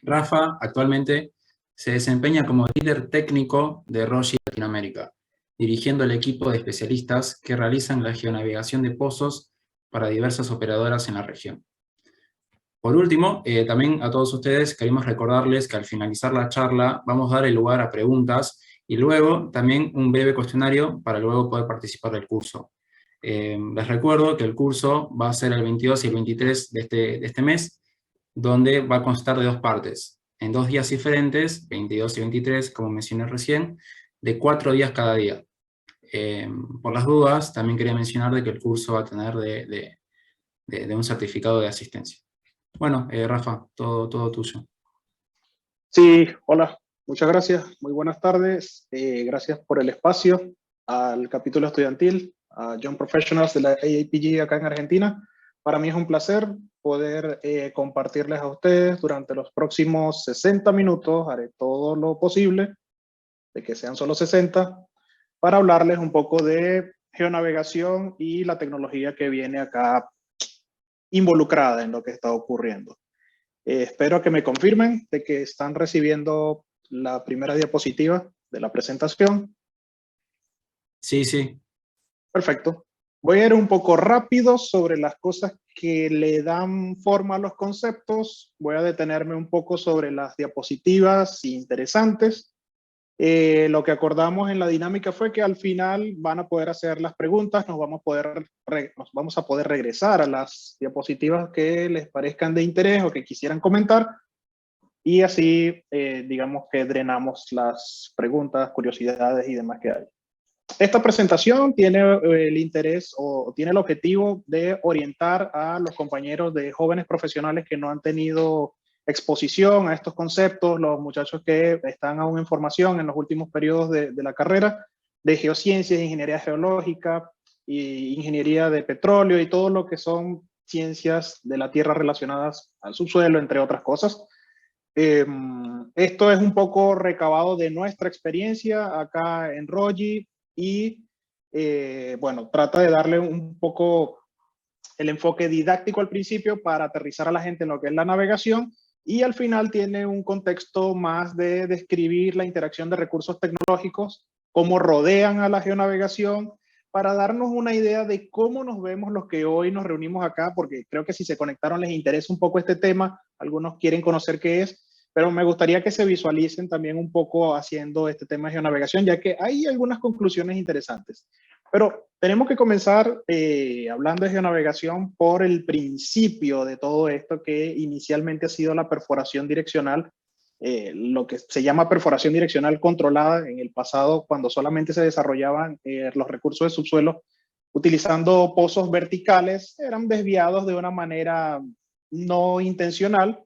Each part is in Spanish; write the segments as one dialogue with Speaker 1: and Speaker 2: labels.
Speaker 1: Rafa actualmente se desempeña como líder técnico de ROGI Latinoamérica, dirigiendo el equipo de especialistas que realizan la geonavegación de pozos para diversas operadoras en la región. Por último, también a todos ustedes queremos recordarles que al finalizar la charla vamos a dar el lugar a preguntas y luego también un breve cuestionario para luego poder participar del curso. Les recuerdo que el curso va a ser el 22 y el 23 de este mes, donde va a constar de dos partes, en 2 días diferentes, 22 y 23, como mencioné recién, de 4 días cada día. Por las dudas, también quería mencionar de que el curso va a tener de un certificado de asistencia. Bueno, Rafa, todo tuyo.
Speaker 2: Sí, hola, muchas gracias, muy buenas tardes. Gracias por el espacio al capítulo estudiantil, a Young Professionals de la AAPG acá en Argentina. Para mí es un placer poder compartirles a ustedes durante los próximos 60 minutos. Haré todo lo posible de que sean solo 60 para hablarles un poco de geonavegación y la tecnología que viene acá involucrada en lo que está ocurriendo. Espero que me confirmen de que están recibiendo la primera diapositiva de la presentación.
Speaker 1: Sí, sí.
Speaker 2: Perfecto. Voy a ir un poco rápido sobre las cosas que le dan forma a los conceptos. Voy a detenerme un poco sobre las diapositivas interesantes. Lo que acordamos en la dinámica fue que al final van a poder hacer las preguntas, nos vamos a poder regresar a las diapositivas que les parezcan de interés o que quisieran comentar, y así digamos que drenamos las preguntas, curiosidades y demás que hay. Esta presentación tiene el interés o tiene el objetivo de orientar a los compañeros de jóvenes profesionales que no han tenido exposición a estos conceptos, los muchachos que están aún en formación en los últimos periodos de la carrera, de geociencias, ingeniería geológica, y ingeniería de petróleo y todo lo que son ciencias de la tierra relacionadas al subsuelo, entre otras cosas. Esto es un poco recabado de nuestra experiencia acá en ROGI y bueno, trata de darle un poco el enfoque didáctico al principio para aterrizar a la gente en lo que es la navegación, y al final tiene un contexto más de describir la interacción de recursos tecnológicos, cómo rodean a la geonavegación, para darnos una idea de cómo nos vemos los que hoy nos reunimos acá, porque creo que si se conectaron les interesa un poco este tema, algunos quieren conocer qué es, pero me gustaría que se visualicen también un poco haciendo este tema de geonavegación, ya que hay algunas conclusiones interesantes. Pero tenemos que comenzar hablando de geonavegación por el principio de todo esto, que inicialmente ha sido la perforación direccional, lo que se llama perforación direccional controlada en el pasado, cuando solamente se desarrollaban los recursos de subsuelo utilizando pozos verticales, eran desviados de una manera no intencional.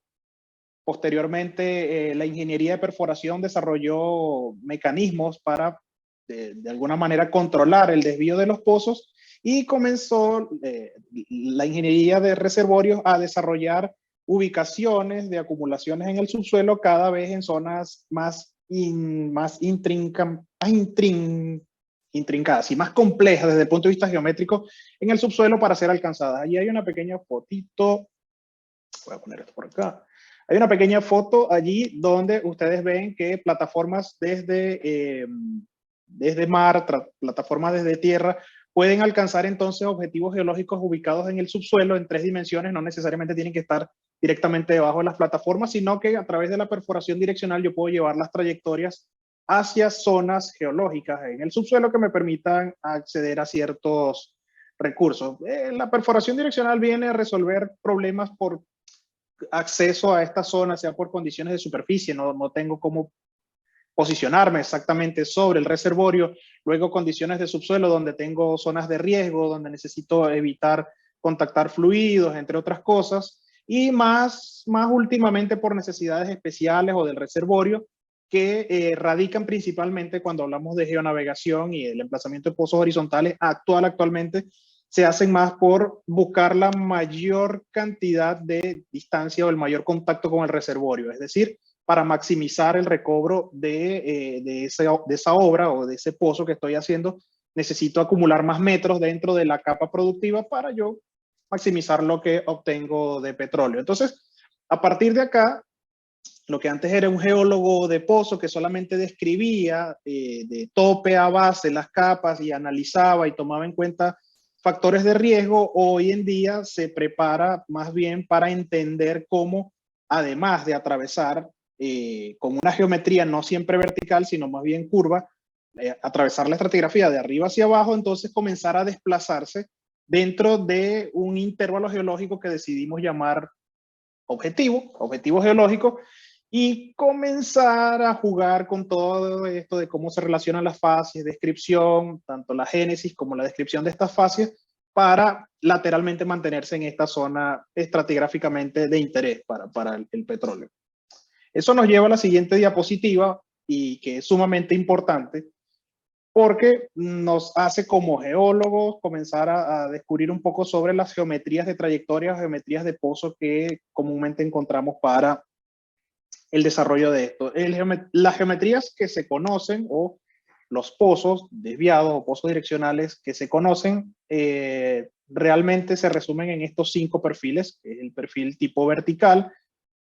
Speaker 2: Posteriormente, la ingeniería de perforación desarrolló mecanismos para, de alguna manera, controlar el desvío de los pozos, y comenzó la ingeniería de reservorios a desarrollar ubicaciones de acumulaciones en el subsuelo, cada vez en zonas más intrincadas y más complejas desde el punto de vista geométrico en el subsuelo para ser alcanzadas. Allí hay una pequeña fotito, voy a poner esto por acá. Hay una pequeña foto allí donde ustedes ven que plataformas desde mar, plataformas desde tierra, pueden alcanzar entonces objetivos geológicos ubicados en el subsuelo en 3 dimensiones. No necesariamente tienen que estar directamente debajo de las plataformas, sino que a través de la perforación direccional yo puedo llevar las trayectorias hacia zonas geológicas en el subsuelo que me permitan acceder a ciertos recursos. La perforación direccional viene a resolver problemas por acceso a esta zona, sea por condiciones de superficie, no tengo cómo posicionarme exactamente sobre el reservorio, luego condiciones de subsuelo donde tengo zonas de riesgo, donde necesito evitar contactar fluidos, entre otras cosas, y más últimamente por necesidades especiales o del reservorio, que radican principalmente cuando hablamos de geonavegación y el emplazamiento de pozos horizontales actualmente, se hacen más por buscar la mayor cantidad de distancia o el mayor contacto con el reservorio, es decir, para maximizar el recobro de esa obra o de ese pozo que estoy haciendo, necesito acumular más metros dentro de la capa productiva para yo maximizar lo que obtengo de petróleo. Entonces, a partir de acá, lo que antes era un geólogo de pozo que solamente describía de tope a base las capas y analizaba y tomaba en cuenta factores de riesgo, hoy en día se prepara más bien para entender cómo, además de atravesar con una geometría no siempre vertical, sino más bien curva, atravesar la estratigrafía de arriba hacia abajo, entonces comenzar a desplazarse dentro de un intervalo geológico que decidimos llamar objetivo geológico, y comenzar a jugar con todo esto de cómo se relacionan las fases, descripción, tanto la génesis como la descripción de estas fases, para lateralmente mantenerse en esta zona estratigráficamente de interés para el petróleo. Eso nos lleva a la siguiente diapositiva, y que es sumamente importante, porque nos hace como geólogos comenzar a descubrir un poco sobre las geometrías de trayectoria o geometrías de pozo que comúnmente encontramos para el desarrollo de esto. Las geometrías que se conocen, o los pozos desviados o pozos direccionales que se conocen, realmente se resumen en estos 5 perfiles. El perfil tipo vertical,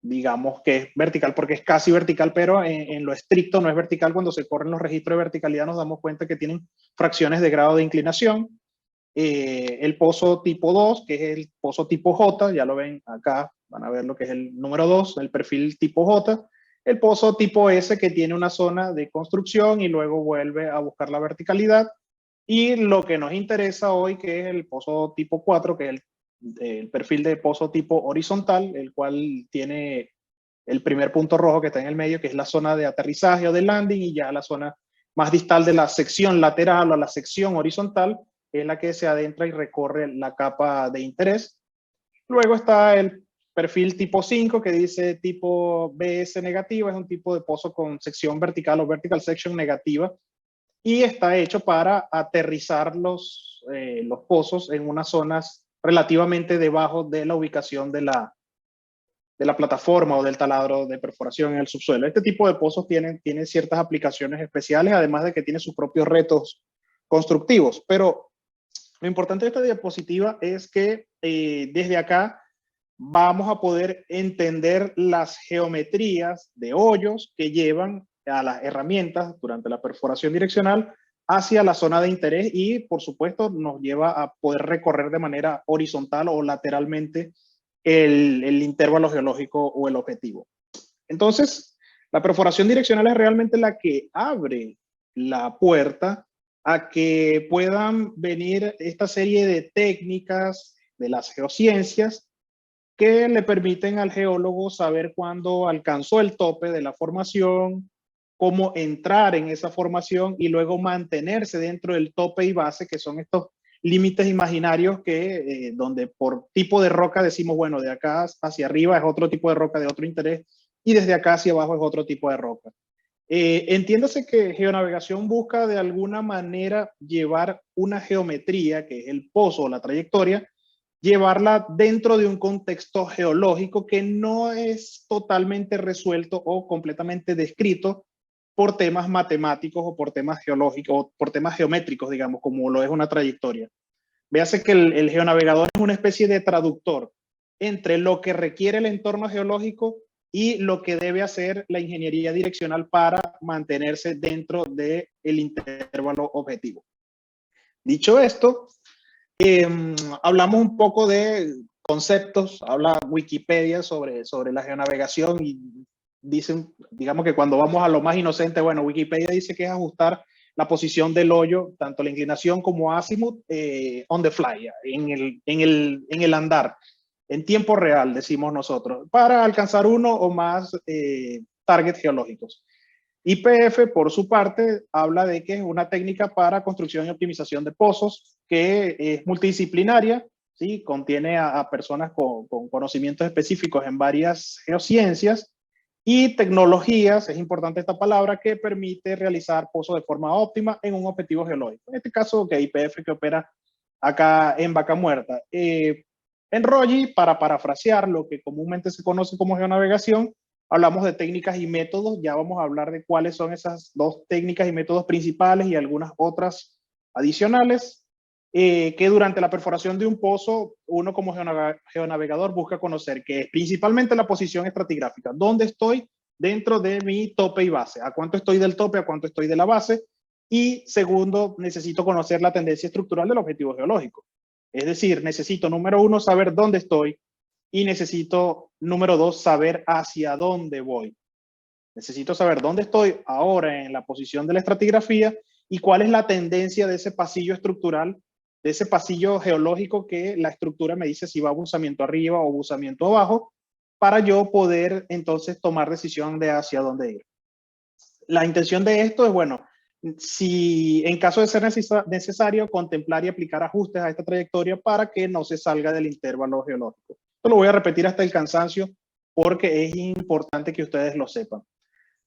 Speaker 2: digamos que es vertical porque es casi vertical, pero en lo estricto no es vertical. Cuando se corren los registros de verticalidad nos damos cuenta que tienen fracciones de grado de inclinación. El pozo tipo 2, que es el pozo tipo J, ya lo ven acá, van a ver lo que es el número 2, el perfil tipo J. El pozo tipo S, que tiene una zona de construcción y luego vuelve a buscar la verticalidad. Y lo que nos interesa hoy, que es el pozo tipo 4, que es el perfil de pozo tipo horizontal, el cual tiene el primer punto rojo que está en el medio, que es la zona de aterrizaje o de landing, y ya la zona más distal de la sección lateral o la sección horizontal es la que se adentra y recorre la capa de interés. Luego está el perfil tipo 5, que dice tipo BS negativa, es un tipo de pozo con sección vertical o vertical section negativa, y está hecho para aterrizar los pozos en unas zonas relativamente debajo de la ubicación de la plataforma o del taladro de perforación en el subsuelo. Este tipo de pozos tiene ciertas aplicaciones especiales, además de que tiene sus propios retos constructivos. Pero lo importante de esta diapositiva es que desde acá vamos a poder entender las geometrías de hoyos que llevan a las herramientas durante la perforación direccional hacia la zona de interés, y por supuesto nos lleva a poder recorrer de manera horizontal o lateralmente el intervalo geológico o el objetivo. Entonces, la perforación direccional es realmente la que abre la puerta a que puedan venir esta serie de técnicas de las geociencias que le permiten al geólogo saber cuándo alcanzó el tope de la formación, cómo entrar en esa formación y luego mantenerse dentro del tope y base, que son estos límites imaginarios que donde por tipo de roca decimos, bueno, de acá hacia arriba es otro tipo de roca de otro interés, y desde acá hacia abajo es otro tipo de roca. Entiéndase que geonavegación busca de alguna manera llevar una geometría, que es el pozo o la trayectoria, llevarla dentro de un contexto geológico que no es totalmente resuelto o completamente descrito por temas matemáticos o por temas geológicos o por temas geométricos, digamos, como lo es una trayectoria. Véase que el geonavegador es una especie de traductor entre lo que requiere el entorno geológico y lo que debe hacer la ingeniería direccional para mantenerse dentro del intervalo objetivo. Dicho esto, hablamos un poco de conceptos, habla Wikipedia sobre la geonavegación, y dicen, digamos que cuando vamos a lo más inocente, bueno, Wikipedia dice que es ajustar la posición del hoyo, tanto la inclinación como azimut, on the fly, en el andar, en tiempo real, decimos nosotros, para alcanzar uno o más targets geológicos. YPF, por su parte, habla de que es una técnica para construcción y optimización de pozos que es multidisciplinaria, ¿sí? Contiene a personas con conocimientos específicos en varias geociencias y tecnologías, es importante esta palabra, que permite realizar pozos de forma óptima en un objetivo geológico. En este caso, que YPF, que opera acá en Vaca Muerta. En ROGI, para parafrasear lo que comúnmente se conoce como geonavegación, hablamos de técnicas y métodos. Ya vamos a hablar de cuáles son esas 2 técnicas y métodos principales y algunas otras adicionales, que durante la perforación de un pozo, uno como geonavegador busca conocer, que es principalmente la posición estratigráfica. ¿Dónde estoy dentro de mi tope y base. ¿A cuánto estoy del tope? ¿A cuánto estoy de la base? Y segundo, necesito conocer la tendencia estructural del objetivo geológico. Es decir, necesito, número uno, saber dónde estoy y necesito, número dos, saber hacia dónde voy. Necesito saber dónde estoy ahora en la posición de la estratigrafía y cuál es la tendencia de ese pasillo estructural, de ese pasillo geológico que la estructura me dice si va a buzamiento arriba o buzamiento abajo, para yo poder entonces tomar decisión de hacia dónde ir. La intención de esto es, bueno, si en caso de ser necesario, contemplar y aplicar ajustes a esta trayectoria para que no se salga del intervalo geológico. Esto lo voy a repetir hasta el cansancio porque es importante que ustedes lo sepan.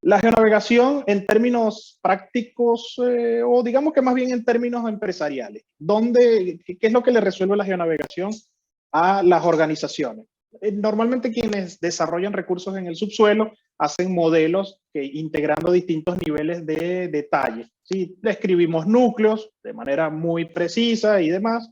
Speaker 2: La geonavegación en términos prácticos, o digamos que más bien en términos empresariales, ¿qué es lo que le resuelve la geonavegación a las organizaciones? Normalmente quienes desarrollan recursos en el subsuelo hacen modelos que integrando distintos niveles de detalle. ¿Sí? Describimos núcleos de manera muy precisa y demás.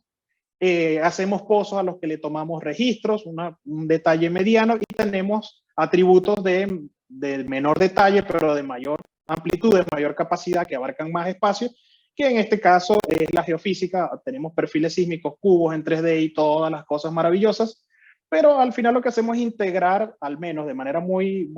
Speaker 2: Hacemos pozos a los que le tomamos registros, un detalle mediano, y tenemos atributos de menor detalle, pero de mayor amplitud, de mayor capacidad, que abarcan más espacio, que en este caso es la geofísica. Tenemos perfiles sísmicos, cubos en 3D y todas las cosas maravillosas, pero al final lo que hacemos es integrar, al menos de manera muy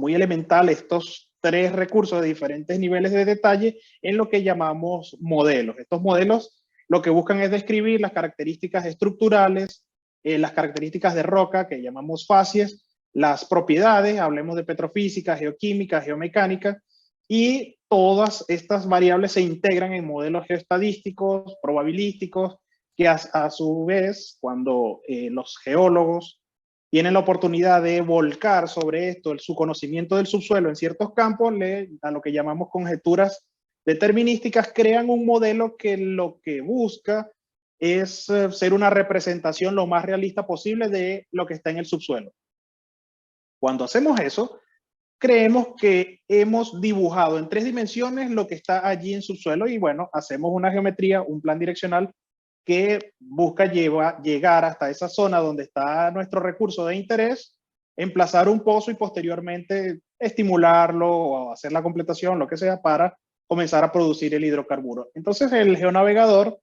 Speaker 2: elemental, estos tres recursos de diferentes niveles de detalle en lo que llamamos modelos. Estos modelos lo que buscan es describir las características estructurales, las características de roca, que llamamos facies, las propiedades, hablemos de petrofísica, geoquímica, geomecánica, y todas estas variables se integran en modelos geoestadísticos, probabilísticos, que a su vez, cuando los geólogos tienen la oportunidad de volcar sobre esto su conocimiento del subsuelo en ciertos campos, a lo que llamamos conjeturas determinísticas, crean un modelo que lo que busca es ser una representación lo más realista posible de lo que está en el subsuelo. Cuando hacemos eso, creemos que hemos dibujado en 3 dimensiones lo que está allí en subsuelo y bueno, hacemos una geometría, un plan direccional que busca llegar hasta esa zona donde está nuestro recurso de interés, emplazar un pozo y posteriormente estimularlo o hacer la completación, lo que sea, para comenzar a producir el hidrocarburo. Entonces el geonavegador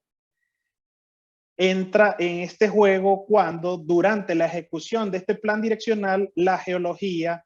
Speaker 2: entra en este juego cuando durante la ejecución de este plan direccional la geología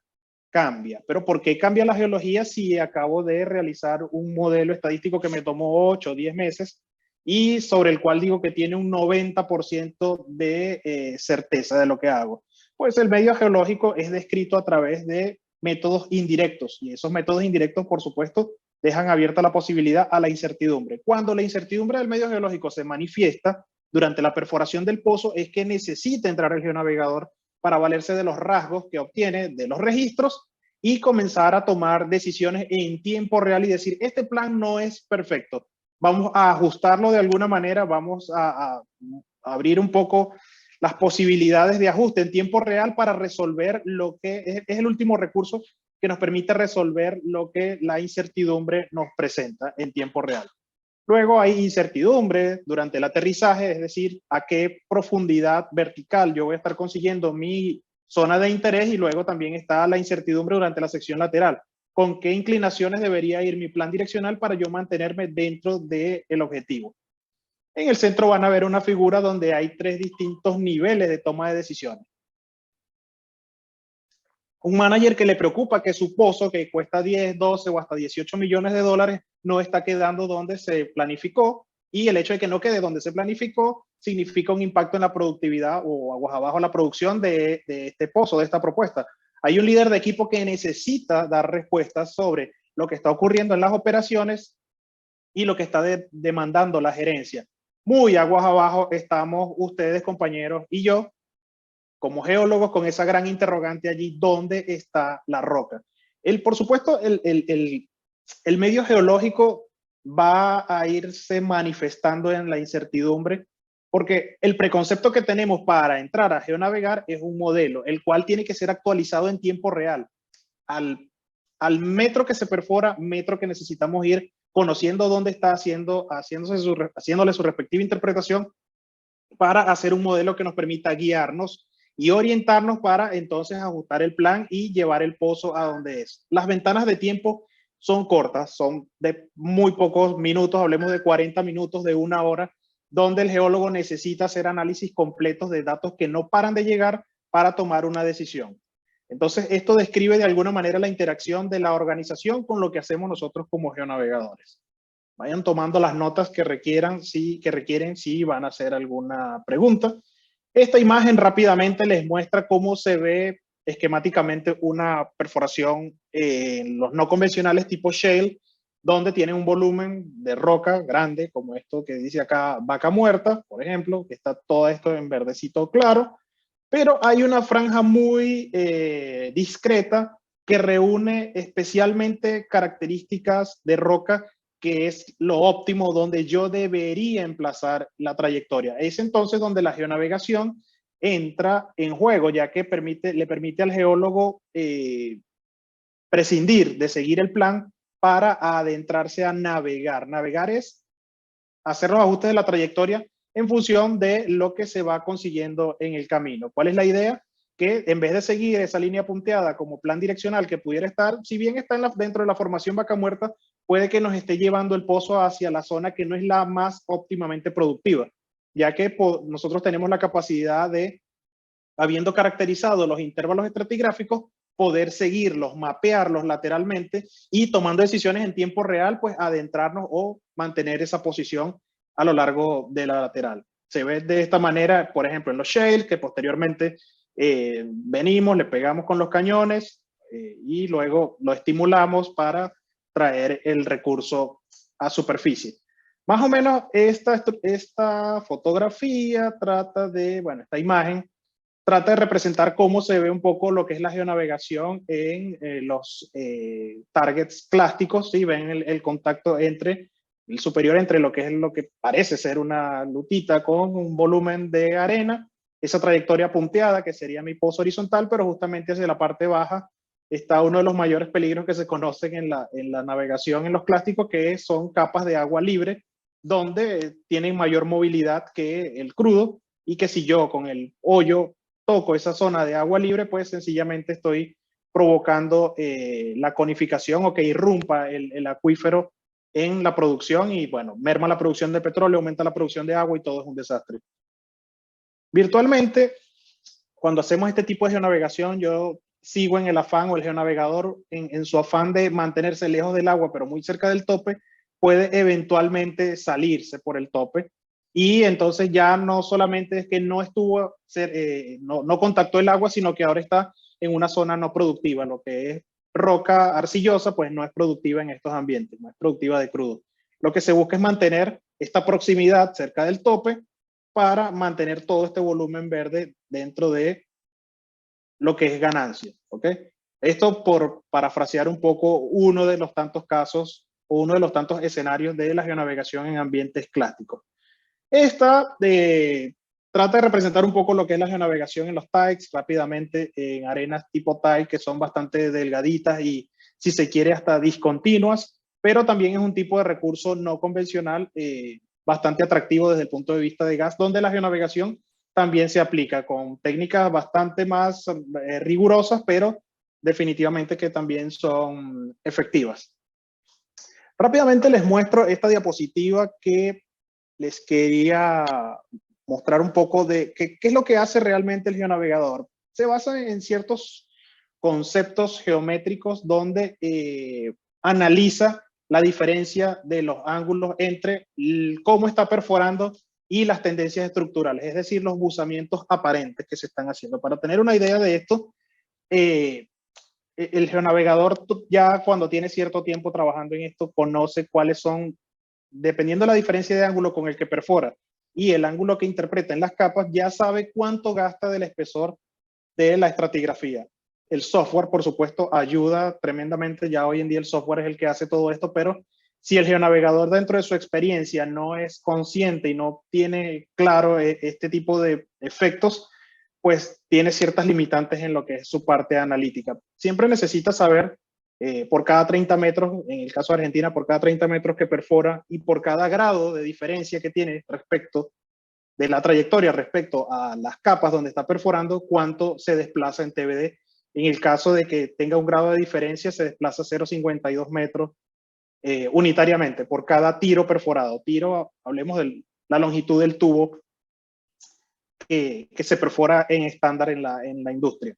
Speaker 2: cambia. ¿Pero por qué cambia la geología si acabo de realizar un modelo estadístico que me tomó 8 o 10 meses y sobre el cual digo que tiene un 90% de certeza de lo que hago? Pues el medio geológico es descrito a través de métodos indirectos y esos métodos indirectos, por supuesto, dejan abierta la posibilidad a la incertidumbre. Cuando la incertidumbre del medio geológico se manifiesta durante la perforación del pozo, es que necesita entrar el geonavegador para valerse de los rasgos que obtiene de los registros y comenzar a tomar decisiones en tiempo real y decir, este plan no es perfecto, vamos a ajustarlo de alguna manera, vamos a abrir un poco las posibilidades de ajuste en tiempo real para resolver lo que es el último recurso que nos permite resolver lo que la incertidumbre nos presenta en tiempo real. Luego hay incertidumbre durante el aterrizaje, es decir, a qué profundidad vertical yo voy a estar consiguiendo mi zona de interés, y luego también está la incertidumbre durante la sección lateral. ¿Con qué inclinaciones debería ir mi plan direccional para yo mantenerme dentro del objetivo? En el centro van a ver una figura donde hay 3 distintos niveles de toma de decisiones. Un manager que le preocupa que su pozo, que cuesta 10, 12 o hasta 18 millones de dólares, no está quedando donde se planificó, y el hecho de que no quede donde se planificó significa un impacto en la productividad o aguas abajo la producción de este pozo, de esta propuesta. Hay un líder de equipo que necesita dar respuestas sobre lo que está ocurriendo en las operaciones y lo que está demandando la gerencia. Muy aguas abajo estamos ustedes, compañeros, y yo, como geólogos, con esa gran interrogante allí, ¿dónde está la roca? Por supuesto, el medio geológico va a irse manifestando en la incertidumbre, porque el preconcepto que tenemos para entrar a geonavegar es un modelo, el cual tiene que ser actualizado en tiempo real. Al metro que se perfora, metro que necesitamos ir conociendo dónde está haciéndole su respectiva interpretación para hacer un modelo que nos permita guiarnos y orientarnos para entonces ajustar el plan y llevar el pozo a donde es. Las ventanas de tiempo son cortas, son de muy pocos minutos, hablemos de 40 minutos, de una hora, donde el geólogo necesita hacer análisis completos de datos que no paran de llegar para tomar una decisión. Entonces, esto describe de alguna manera la interacción de la organización con lo que hacemos nosotros como geonavegadores. Vayan tomando las notas que requieren si van a hacer alguna pregunta. Esta imagen rápidamente les muestra cómo se ve esquemáticamente una perforación en los no convencionales tipo shale, donde tiene un volumen de roca grande, como esto que dice acá Vaca Muerta, por ejemplo, que está todo esto en verdecito claro, pero hay una franja muy discreta que reúne especialmente características de roca que es lo óptimo donde yo debería emplazar la trayectoria. Es entonces donde la geonavegación entra en juego, ya que le permite al geólogo prescindir de seguir el plan para adentrarse a navegar. Navegar es hacer los ajustes de la trayectoria en función de lo que se va consiguiendo en el camino. ¿Cuál es la idea? Que en vez de seguir esa línea punteada como plan direccional que pudiera estar, si bien está dentro de la formación Vaca Muerta, puede que nos esté llevando el pozo hacia la zona que no es la más óptimamente productiva, ya que nosotros tenemos la capacidad de, habiendo caracterizado los intervalos estratigráficos, poder seguirlos, mapearlos lateralmente y tomando decisiones en tiempo real, pues adentrarnos o mantener esa posición a lo largo de la lateral. Se ve de esta manera, por ejemplo, en los shales, que posteriormente venimos, le pegamos con los cañones y luego lo estimulamos para traer el recurso a superficie. Más o menos esta fotografía trata de, bueno, esta imagen trata de representar cómo se ve un poco lo que es la geonavegación en los targets clásticos, ¿sí? Ven el contacto entre el superior, entre lo que es lo que parece ser una lutita con un volumen de arena, esa trayectoria punteada que sería mi pozo horizontal, pero justamente hacia la parte baja está uno de los mayores peligros que se conocen en la navegación en los clásicos, que son capas de agua libre, donde tienen mayor movilidad que el crudo, y que si yo con el hoyo toco esa zona de agua libre, pues sencillamente estoy provocando la conificación o que irrumpa el acuífero en la producción y bueno, merma la producción de petróleo, aumenta la producción de agua y todo es un desastre. Virtualmente, cuando hacemos este tipo de geonavegación, yo sigo en el afán, o el geonavegador en su afán de mantenerse lejos del agua, pero muy cerca del tope, puede eventualmente salirse por el tope. Y entonces ya no solamente es que no estuvo, no contactó el agua, sino que ahora está en una zona no productiva. Lo que es roca arcillosa, pues no es productiva en estos ambientes, no es productiva de crudo. Lo que se busca es mantener esta proximidad cerca del tope para mantener todo este volumen verde dentro de lo que es ganancia, ¿ok? Esto por parafrasear un poco uno de los tantos casos o uno de los tantos escenarios de la geonavegación en ambientes clásicos. Esta trata de representar un poco lo que es la geonavegación en los tides, rápidamente en arenas tipo tide que son bastante delgaditas y, si se quiere, hasta discontinuas, pero también es un tipo de recurso no convencional bastante atractivo desde el punto de vista de gas, donde la geonavegación también se aplica con técnicas bastante más rigurosas, pero definitivamente que también son efectivas. Rápidamente les muestro esta diapositiva que les quería mostrar un poco de qué es lo que hace realmente el geonavegador. Se basa en ciertos conceptos geométricos donde analiza la diferencia de los ángulos entre cómo está perforando y las tendencias estructurales, es decir, los buzamientos aparentes que se están haciendo. Para tener una idea de esto, el geonavegador ya cuando tiene cierto tiempo trabajando en esto conoce cuáles son, dependiendo de la diferencia de ángulo con el que perfora y el ángulo que interpreta en las capas, ya sabe cuánto gasta del espesor de la estratigrafía. El software, por supuesto, ayuda tremendamente. Ya hoy en día el software es el que hace todo esto, pero si el geonavegador dentro de su experiencia no es consciente y no tiene claro este tipo de efectos, pues tiene ciertas limitantes en lo que es su parte analítica. Siempre necesita saber por cada 30 metros, en el caso de Argentina, por cada 30 metros que perfora y por cada grado de diferencia que tiene respecto de la trayectoria respecto a las capas donde está perforando, cuánto se desplaza en TBD. En el caso de que tenga un grado de diferencia, se desplaza 0,52 metros unitariamente por cada tiro perforado. Tiro, hablemos de la longitud del tubo que se perfora en estándar en la industria.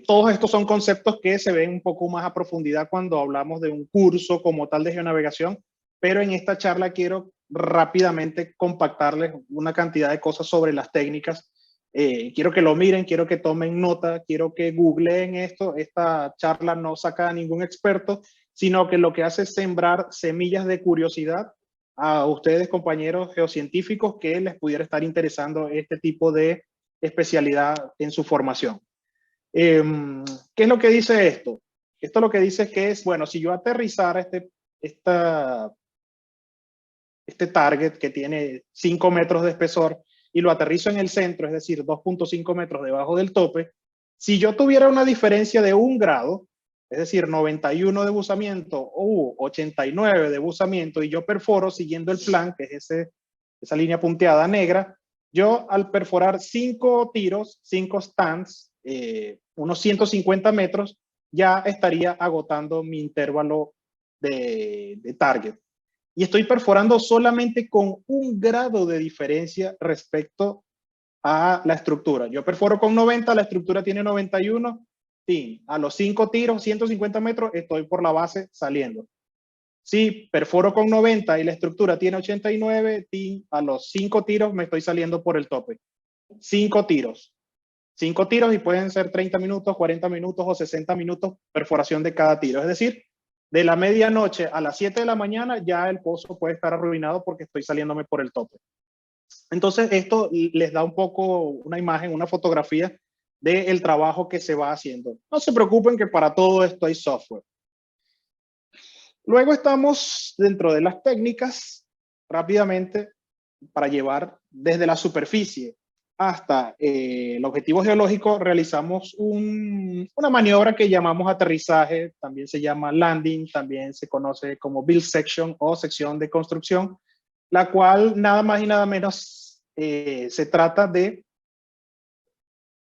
Speaker 2: Todos estos son conceptos que se ven un poco más a profundidad cuando hablamos de un curso como tal de geonavegación, pero en esta charla quiero rápidamente compactarles una cantidad de cosas sobre las técnicas. Quiero que lo miren, quiero que tomen nota, quiero que googleen esto. Esta charla no saca a ningún experto, sino que lo que hace es sembrar semillas de curiosidad a ustedes, compañeros geocientíficos, que les pudiera estar interesando este tipo de especialidad en su formación. ¿Qué es lo que dice esto? Esto lo que dice es que bueno, si yo aterrizara este target que tiene 5 metros de espesor y lo aterrizo en el centro, es decir, 2.5 metros debajo del tope, si yo tuviera una diferencia de 1 grado, es decir, 91 de buzamiento o 89 de buzamiento, y yo perforo siguiendo el plan, que es esa línea punteada negra, yo al perforar 5 tiros, 5 stands, unos 150 metros, ya estaría agotando mi intervalo de target. Y estoy perforando solamente con 1 grado de diferencia respecto a la estructura. Yo perforo con 90, la estructura tiene 91, sí, a los 5 tiros, 150 metros, estoy por la base saliendo. Si perforo con 90 y la estructura tiene 89, a los 5 tiros me estoy saliendo por el tope. 5 tiros. 5 tiros y pueden ser 30 minutos, 40 minutos o 60 minutos perforación de cada tiro. Es decir, de la medianoche a las 7 de la mañana ya el pozo puede estar arruinado porque estoy saliéndome por el tope. Entonces esto les da un poco una imagen, una fotografía del trabajo que se va haciendo. No se preocupen que para todo esto hay software. Luego estamos dentro de las técnicas, rápidamente, para llevar desde la superficie hasta el objetivo geológico, realizamos una maniobra que llamamos aterrizaje, también se llama landing, también se conoce como build section o sección de construcción, la cual nada más y nada menos se trata de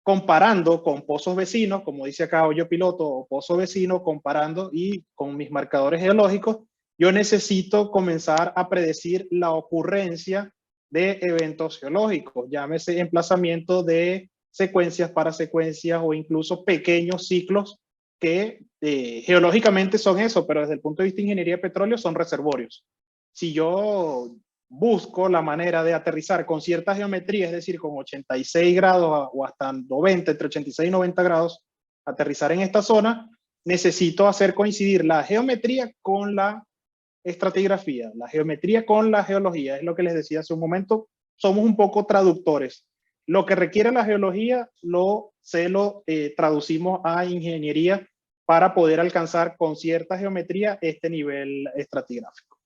Speaker 2: comparando con pozos vecinos, como dice acá hoyo piloto o pozo vecino, comparando y con mis marcadores geológicos, yo necesito comenzar a predecir la ocurrencia de eventos geológicos, llámese emplazamiento de secuencias para secuencias o incluso pequeños ciclos que geológicamente son eso, pero desde el punto de vista de ingeniería de petróleo son reservorios. Si yo busco la manera de aterrizar con cierta geometría, es decir, con 86 grados o hasta 90, entre 86 y 90 grados, aterrizar en esta zona, necesito hacer coincidir la geometría con la estratigrafía, la geometría con la geología. Es lo que les decía hace un momento, somos un poco traductores. Lo que requiere la geología se lo traducimos a ingeniería para poder alcanzar con cierta geometría este nivel estratigráfico.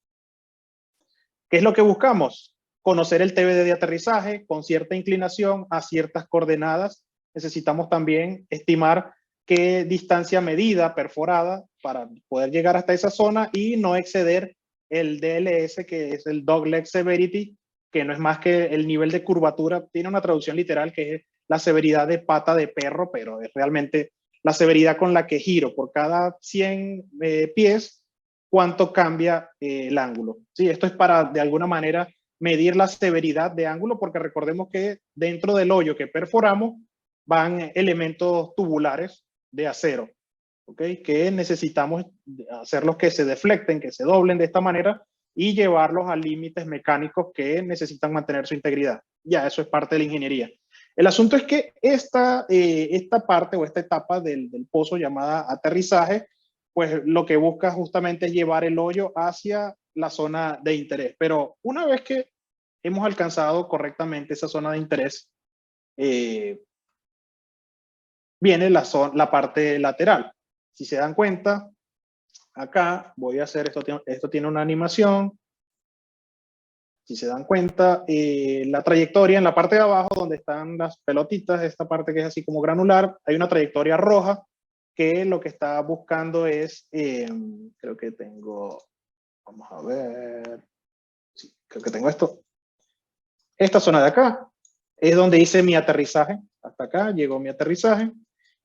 Speaker 2: ¿Qué es lo que buscamos? Conocer el TBD de aterrizaje con cierta inclinación a ciertas coordenadas. Necesitamos también estimar qué distancia medida perforada para poder llegar hasta esa zona y no exceder el DLS, que es el Dogleg Severity, que no es más que el nivel de curvatura. Tiene una traducción literal que es la severidad de pata de perro, pero es realmente la severidad con la que giro. Por cada 100 pies, cuánto cambia el ángulo. ¿Sí? Esto es para, de alguna manera, medir la severidad de ángulo, porque recordemos que dentro del hoyo que perforamos van elementos tubulares de acero, ¿okay? Que necesitamos hacerlos que se deflecten, que se doblen de esta manera y llevarlos a límites mecánicos que necesitan mantener su integridad. Ya, eso es parte de la ingeniería. El asunto es que esta parte o esta etapa del pozo llamada aterrizaje, pues lo que busca justamente es llevar el hoyo hacia la zona de interés. Pero una vez que hemos alcanzado correctamente esa zona de interés, viene la parte lateral. Si se dan cuenta, acá voy a hacer esto tiene una animación. Si se dan cuenta, la trayectoria en la parte de abajo donde están las pelotitas, esta parte que es así como granular, hay una trayectoria roja que lo que está buscando es, creo que tengo, vamos a ver, sí, creo que tengo esto. Esta zona de acá es donde hice mi aterrizaje. Hasta acá llegó mi aterrizaje.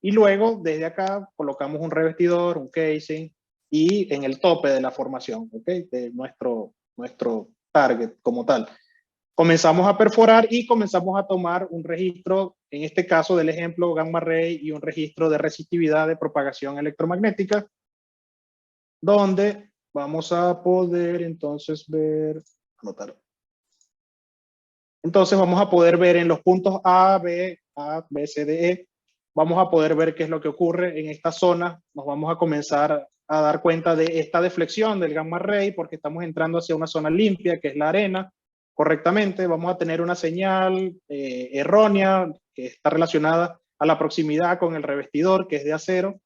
Speaker 2: Y luego, desde acá, colocamos un revestidor, un casing, y en el tope de la formación, ¿ok? De nuestro target como tal. Comenzamos a perforar y comenzamos a tomar un registro, en este caso del ejemplo gamma ray, y un registro de resistividad de propagación electromagnética, donde vamos a poder entonces ver, anotar. Entonces vamos a poder ver en los puntos A, B, C, D, E, vamos a poder ver qué es lo que ocurre en esta zona. Nos vamos a comenzar a dar cuenta de esta deflexión del gamma ray porque estamos entrando hacia una zona limpia, que es la arena, correctamente. Vamos a tener una señal errónea que está relacionada a la proximidad con el revestidor, que es de acero,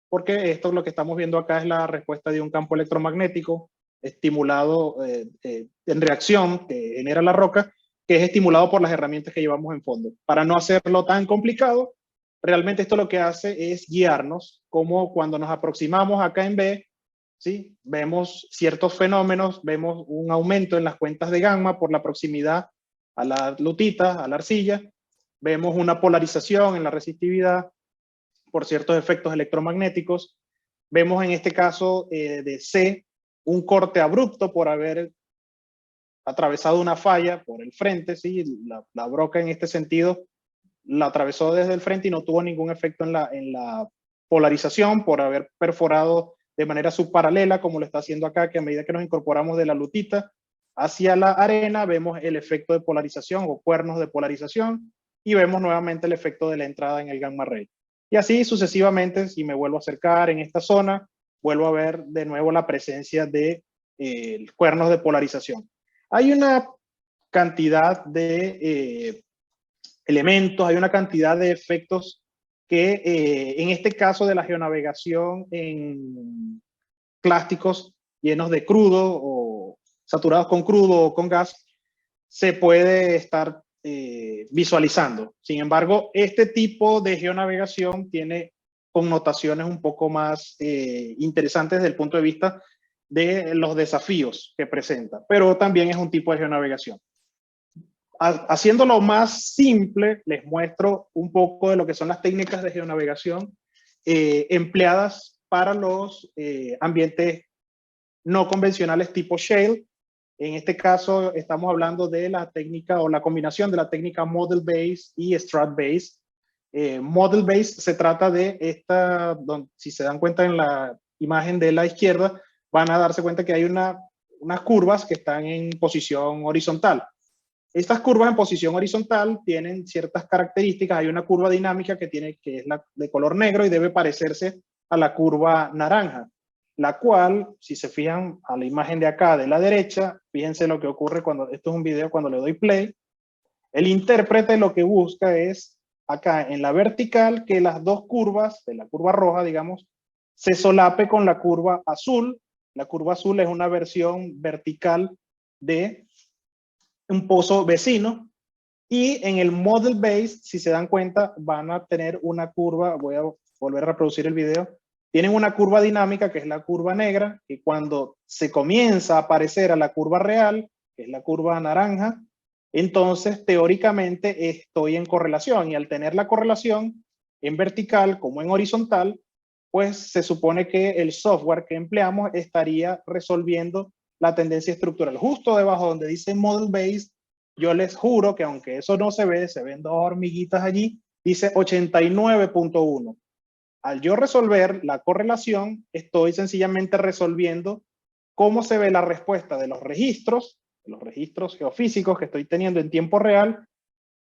Speaker 2: porque esto lo que estamos viendo acá es la respuesta de un campo electromagnético estimulado en reacción que genera la roca, que es estimulado por las herramientas que llevamos en fondo. Para no hacerlo tan complicado, realmente esto lo que hace es guiarnos, como cuando nos aproximamos acá en B, ¿sí? Vemos ciertos fenómenos, vemos un aumento en las cuentas de gamma por la proximidad a la lutita, a la arcilla, vemos una polarización en la resistividad por ciertos efectos electromagnéticos, vemos en este caso de C un corte abrupto por haber atravesado una falla por el frente, ¿sí? La broca en este sentido la atravesó desde el frente y no tuvo ningún efecto en la polarización por haber perforado de manera subparalela, como lo está haciendo acá, que a medida que nos incorporamos de la lutita hacia la arena, vemos el efecto de polarización o cuernos de polarización y vemos nuevamente el efecto de la entrada en el gamma ray. Y así sucesivamente, si me vuelvo a acercar en esta zona, vuelvo a ver de nuevo la presencia de cuernos de polarización. Hay una cantidad de elementos, hay una cantidad de efectos que en este caso de la geonavegación en plásticos llenos de crudo o saturados con crudo o con gas, se puede estar visualizando. Sin embargo, este tipo de geonavegación tiene connotaciones un poco más interesantes desde el punto de vista de los desafíos que presenta, pero también es un tipo de geonavegación. Haciéndolo más simple, les muestro un poco de lo que son las técnicas de geonavegación empleadas para los ambientes no convencionales tipo shale. En este caso estamos hablando de la técnica o la combinación de la técnica Model Base y Strat Base. Model Base se trata de esta, si se dan cuenta en la imagen de la izquierda, van a darse cuenta que hay unas curvas que están en posición horizontal. Estas curvas en posición horizontal tienen ciertas características. Hay una curva dinámica que es la de color negro y debe parecerse a la curva naranja, la cual, si se fijan a la imagen de acá de la derecha, fíjense lo que ocurre cuando, esto es un video cuando le doy play, el intérprete lo que busca es acá en la vertical que las dos curvas, de la curva roja, digamos, se solape con la curva azul. La curva azul es una versión vertical de un pozo vecino, y en el Model Base, si se dan cuenta, van a tener una curva, voy a volver a reproducir el video, tienen una curva dinámica que es la curva negra, y cuando se comienza a parecer a la curva real, que es la curva naranja, entonces teóricamente estoy en correlación, y al tener la correlación en vertical como en horizontal, pues se supone que el software que empleamos estaría resolviendo la tendencia estructural. Justo debajo donde dice Model Base, yo les juro que aunque eso no se ven dos hormiguitas allí, dice 89.1. Al yo resolver la correlación, estoy sencillamente resolviendo cómo se ve la respuesta de los registros geofísicos que estoy teniendo en tiempo real,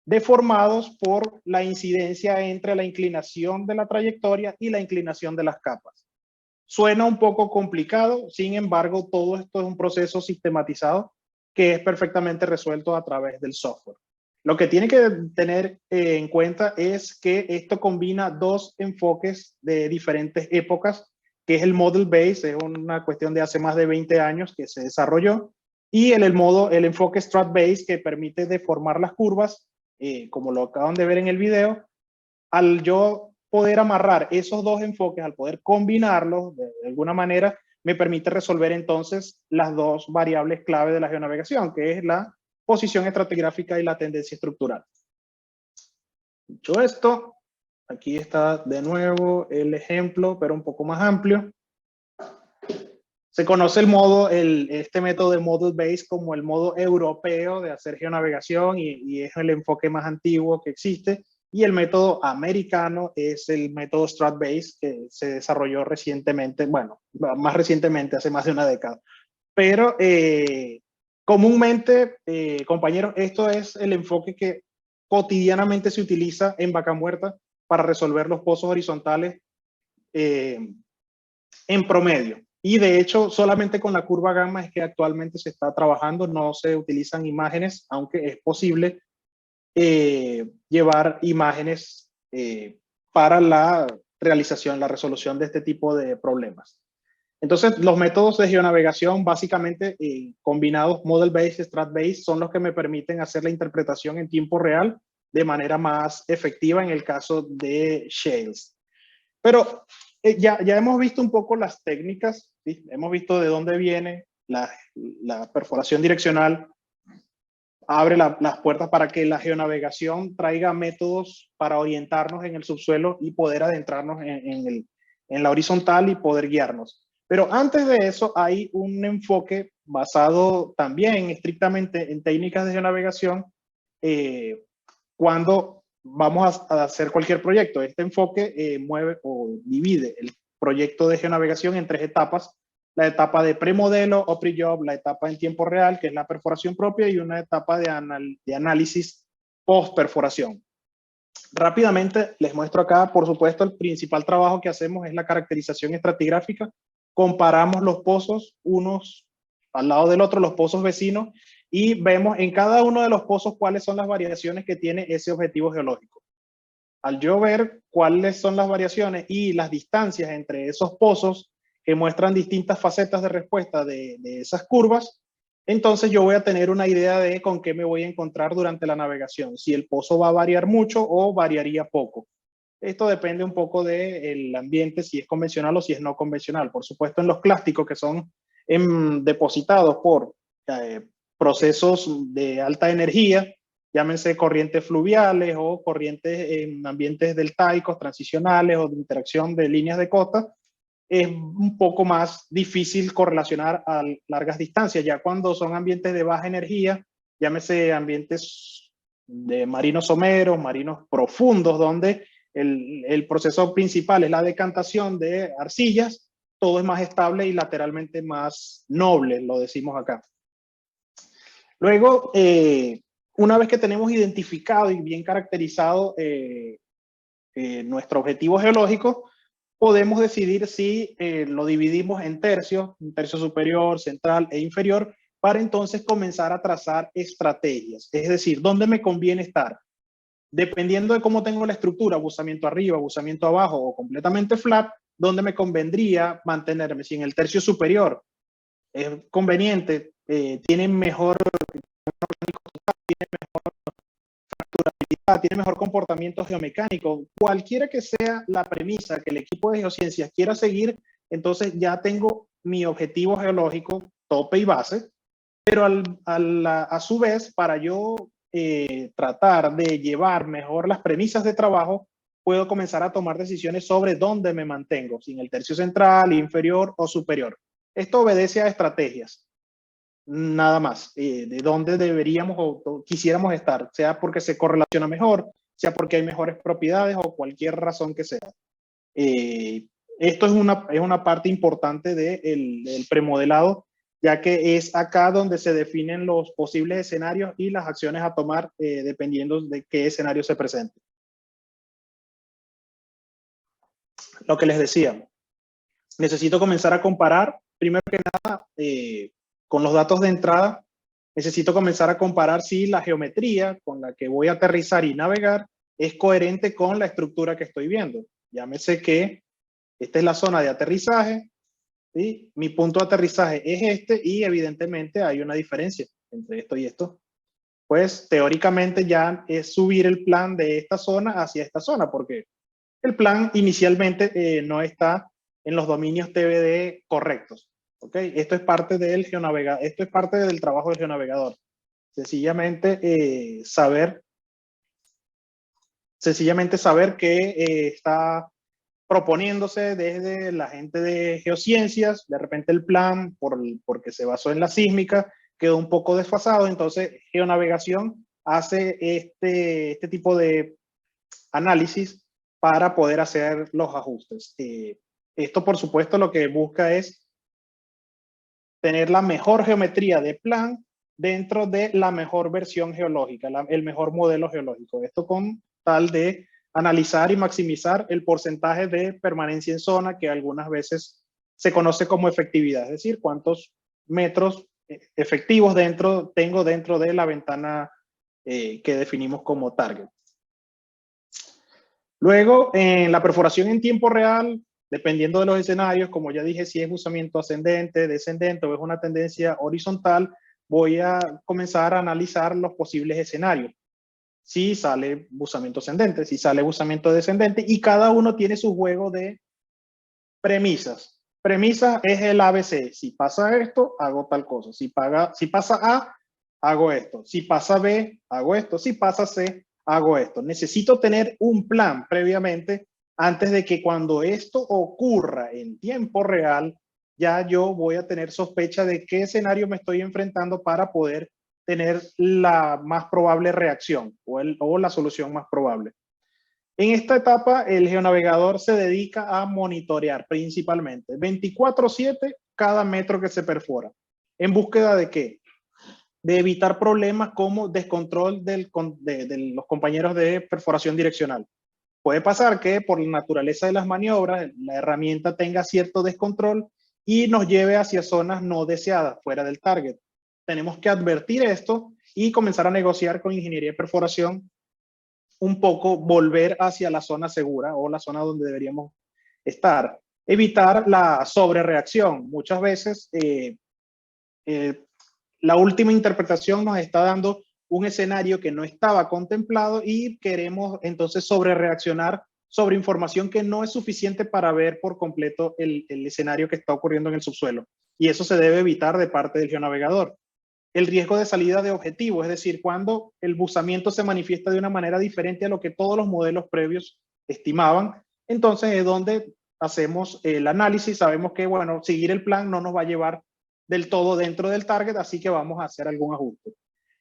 Speaker 2: deformados por la incidencia entre la inclinación de la trayectoria y la inclinación de las capas. Suena un poco complicado, sin embargo, todo esto es un proceso sistematizado que es perfectamente resuelto a través del software. Lo que tiene que tener en cuenta es que esto combina dos enfoques de diferentes épocas, que es el Model Base, es una cuestión de hace más de 20 años que se desarrolló, y el enfoque Strat Base, que permite deformar las curvas, como lo acaban de ver en el video. Al yo poder amarrar esos dos enfoques, al poder combinarlos de alguna manera, me permite resolver entonces las dos variables clave de la geonavegación, que es la posición estratigráfica y la tendencia estructural. Dicho esto, aquí está de nuevo el ejemplo, pero un poco más amplio. Se conoce este método de Model Based como el modo europeo de hacer geonavegación y es el enfoque más antiguo que existe. Y el método americano es el método Strat Based que se desarrolló recientemente, bueno, más recientemente, hace más de una década. Pero comúnmente, compañeros, esto es el enfoque que cotidianamente se utiliza en Vaca Muerta para resolver los pozos horizontales en promedio. Y de hecho, solamente con la curva gamma es que actualmente se está trabajando, no se utilizan imágenes, aunque es posible llevar imágenes para la realización, la resolución de este tipo de problemas. Entonces, los métodos de geonavegación, básicamente combinados model-based, strat-based, son los que me permiten hacer la interpretación en tiempo real de manera más efectiva en el caso de shales. Pero ya hemos visto un poco las técnicas, ¿sí? Hemos visto de dónde viene la perforación direccional, abre las puertas para que la geonavegación traiga métodos para orientarnos en el subsuelo y poder adentrarnos en la horizontal y poder guiarnos. Pero antes de eso hay un enfoque basado también estrictamente en técnicas de geonavegación cuando vamos a hacer cualquier proyecto. Este enfoque mueve o divide el proyecto de geonavegación en 3 etapas. La etapa de premodelo o pre-job, la etapa en tiempo real, que es la perforación propia, y una etapa de análisis post-perforación. Rápidamente les muestro acá, por supuesto, el principal trabajo que hacemos es la caracterización estratigráfica. Comparamos los pozos unos al lado del otro, los pozos vecinos, y vemos en cada uno de los pozos cuáles son las variaciones que tiene ese objetivo geológico. Al yo ver cuáles son las variaciones y las distancias entre esos pozos que muestran distintas facetas de respuesta de esas curvas, entonces yo voy a tener una idea de con qué me voy a encontrar durante la navegación, si el pozo va a variar mucho o variaría poco. Esto depende un poco del ambiente, si es convencional o si es no convencional. Por supuesto, en los clásticos que son depositados por procesos de alta energía, llámense corrientes fluviales o corrientes en ambientes deltaicos, transicionales o de interacción de líneas de costa, es un poco más difícil correlacionar a largas distancias. Ya cuando son ambientes de baja energía, llámese ambientes de marinos someros, marinos profundos, donde el proceso principal es la decantación de arcillas, todo es más estable y lateralmente más noble, lo decimos acá. Luego, una vez que tenemos identificado y bien caracterizado nuestro objetivo geológico, podemos decidir si lo dividimos en tercios, un tercio superior, central e inferior, para entonces comenzar a trazar estrategias. Es decir, ¿dónde me conviene estar? Dependiendo de cómo tengo la estructura, abusamiento arriba, abusamiento abajo o completamente flat, ¿dónde me convendría mantenerme? Si en el tercio superior es conveniente, tiene mejor tiene mejor comportamiento geomecánico, cualquiera que sea la premisa que el equipo de geociencias quiera seguir, entonces ya tengo mi objetivo geológico, tope y base, pero a su vez, para yo tratar de llevar mejor las premisas de trabajo, puedo comenzar a tomar decisiones sobre dónde me mantengo, si en el tercio central, inferior o superior. Esto obedece a estrategias. Nada más, de dónde deberíamos o quisiéramos estar, sea porque se correlaciona mejor, sea porque hay mejores propiedades o cualquier razón que sea. Esto es una parte importante del premodelado, ya que es acá donde se definen los posibles escenarios y las acciones a tomar dependiendo de qué escenario se presente. Lo que les decía, necesito comenzar a comparar, primero que nada, con los datos de entrada, necesito comenzar a comparar si la geometría con la que voy a aterrizar y navegar es coherente con la estructura que estoy viendo. Llámese que esta es la zona de aterrizaje, ¿sí? Mi punto de aterrizaje es este y evidentemente hay una diferencia entre esto y esto. Pues teóricamente ya es subir el plan de esta zona hacia esta zona, porque el plan inicialmente no está en los dominios TBD correctos. ¿Okay? Esto es parte del trabajo del geonavegador. Sencillamente saber que está proponiéndose desde la gente de geociencias. De repente el plan, porque se basó en la sísmica, quedó un poco desfasado. Entonces Geonavegación hace este tipo de análisis para poder hacer los ajustes. Esto, por supuesto, lo que busca es tener la mejor geometría de plan dentro de la mejor versión geológica, el mejor modelo geológico. Esto con tal de analizar y maximizar el porcentaje de permanencia en zona, que algunas veces se conoce como efectividad, es decir, cuántos metros efectivos tengo dentro de la ventana que definimos como target. Luego, en la perforación en tiempo real, dependiendo de los escenarios, como ya dije, si es buzamiento ascendente, descendente o es una tendencia horizontal, voy a comenzar a analizar los posibles escenarios. Si sale buzamiento ascendente, si sale buzamiento descendente, y cada uno tiene su juego de premisas. Premisa es el ABC. Si pasa esto, hago tal cosa. Si pasa A, hago esto. Si pasa B, hago esto. Si pasa C, hago esto. Necesito tener un plan previamente antes de que cuando esto ocurra en tiempo real, ya yo voy a tener sospecha de qué escenario me estoy enfrentando para poder tener la más probable reacción o la solución más probable. En esta etapa, el geonavegador se dedica a monitorear principalmente 24/7 cada metro que se perfora. ¿En búsqueda de qué? De evitar problemas como descontrol de los compañeros de perforación direccional. Puede pasar que por la naturaleza de las maniobras, la herramienta tenga cierto descontrol y nos lleve hacia zonas no deseadas, fuera del target. Tenemos que advertir esto y comenzar a negociar con ingeniería de perforación un poco volver hacia la zona segura o la zona donde deberíamos estar. Evitar la sobrereacción. Muchas veces la última interpretación nos está dando un escenario que no estaba contemplado y queremos entonces sobrereaccionar sobre información que no es suficiente para ver por completo el escenario que está ocurriendo en el subsuelo. Y eso se debe evitar de parte del geonavegador. El riesgo de salida de objetivo, es decir, cuando el buzamiento se manifiesta de una manera diferente a lo que todos los modelos previos estimaban, entonces es donde hacemos el análisis, sabemos que, bueno, seguir el plan no nos va a llevar del todo dentro del target, así que vamos a hacer algún ajuste.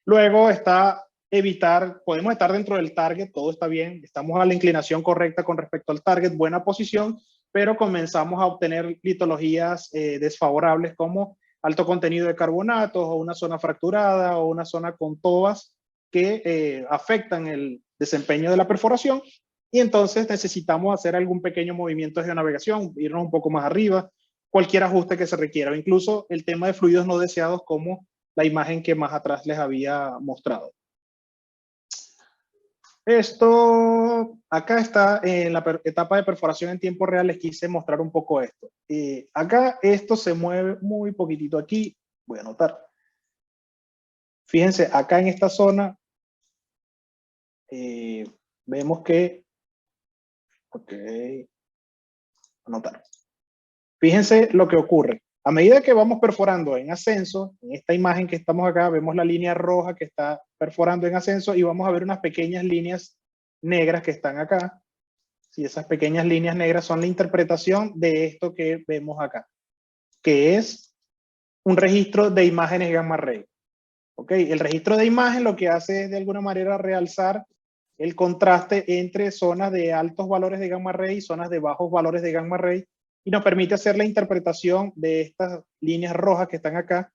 Speaker 2: Luego está evitar, podemos estar dentro del target, todo está bien, estamos a la inclinación correcta con respecto al target, buena posición, pero comenzamos a obtener litologías desfavorables como alto contenido de carbonatos o una zona fracturada o una zona con tobas que afectan el desempeño de la perforación, y entonces necesitamos hacer algún pequeño movimiento de geonavegación, irnos un poco más arriba, cualquier ajuste que se requiera, o incluso el tema de fluidos no deseados como la imagen que más atrás les había mostrado. Esto, acá está en la etapa de perforación en tiempo real, les quise mostrar un poco esto. Acá esto se mueve muy poquitito aquí, voy a anotar. Fíjense, acá en esta zona, vemos que, ok, anotar. Fíjense lo que ocurre. A medida que vamos perforando en ascenso, en esta imagen que estamos acá, vemos la línea roja que está perforando en ascenso y vamos a ver unas pequeñas líneas negras que están acá. Sí, esas pequeñas líneas negras son la interpretación de esto que vemos acá, que es un registro de imágenes gamma ray. ¿Ok? El registro de imagen lo que hace es de alguna manera realzar el contraste entre zonas de altos valores de gamma ray y zonas de bajos valores de gamma ray, y nos permite hacer la interpretación de estas líneas rojas que están acá,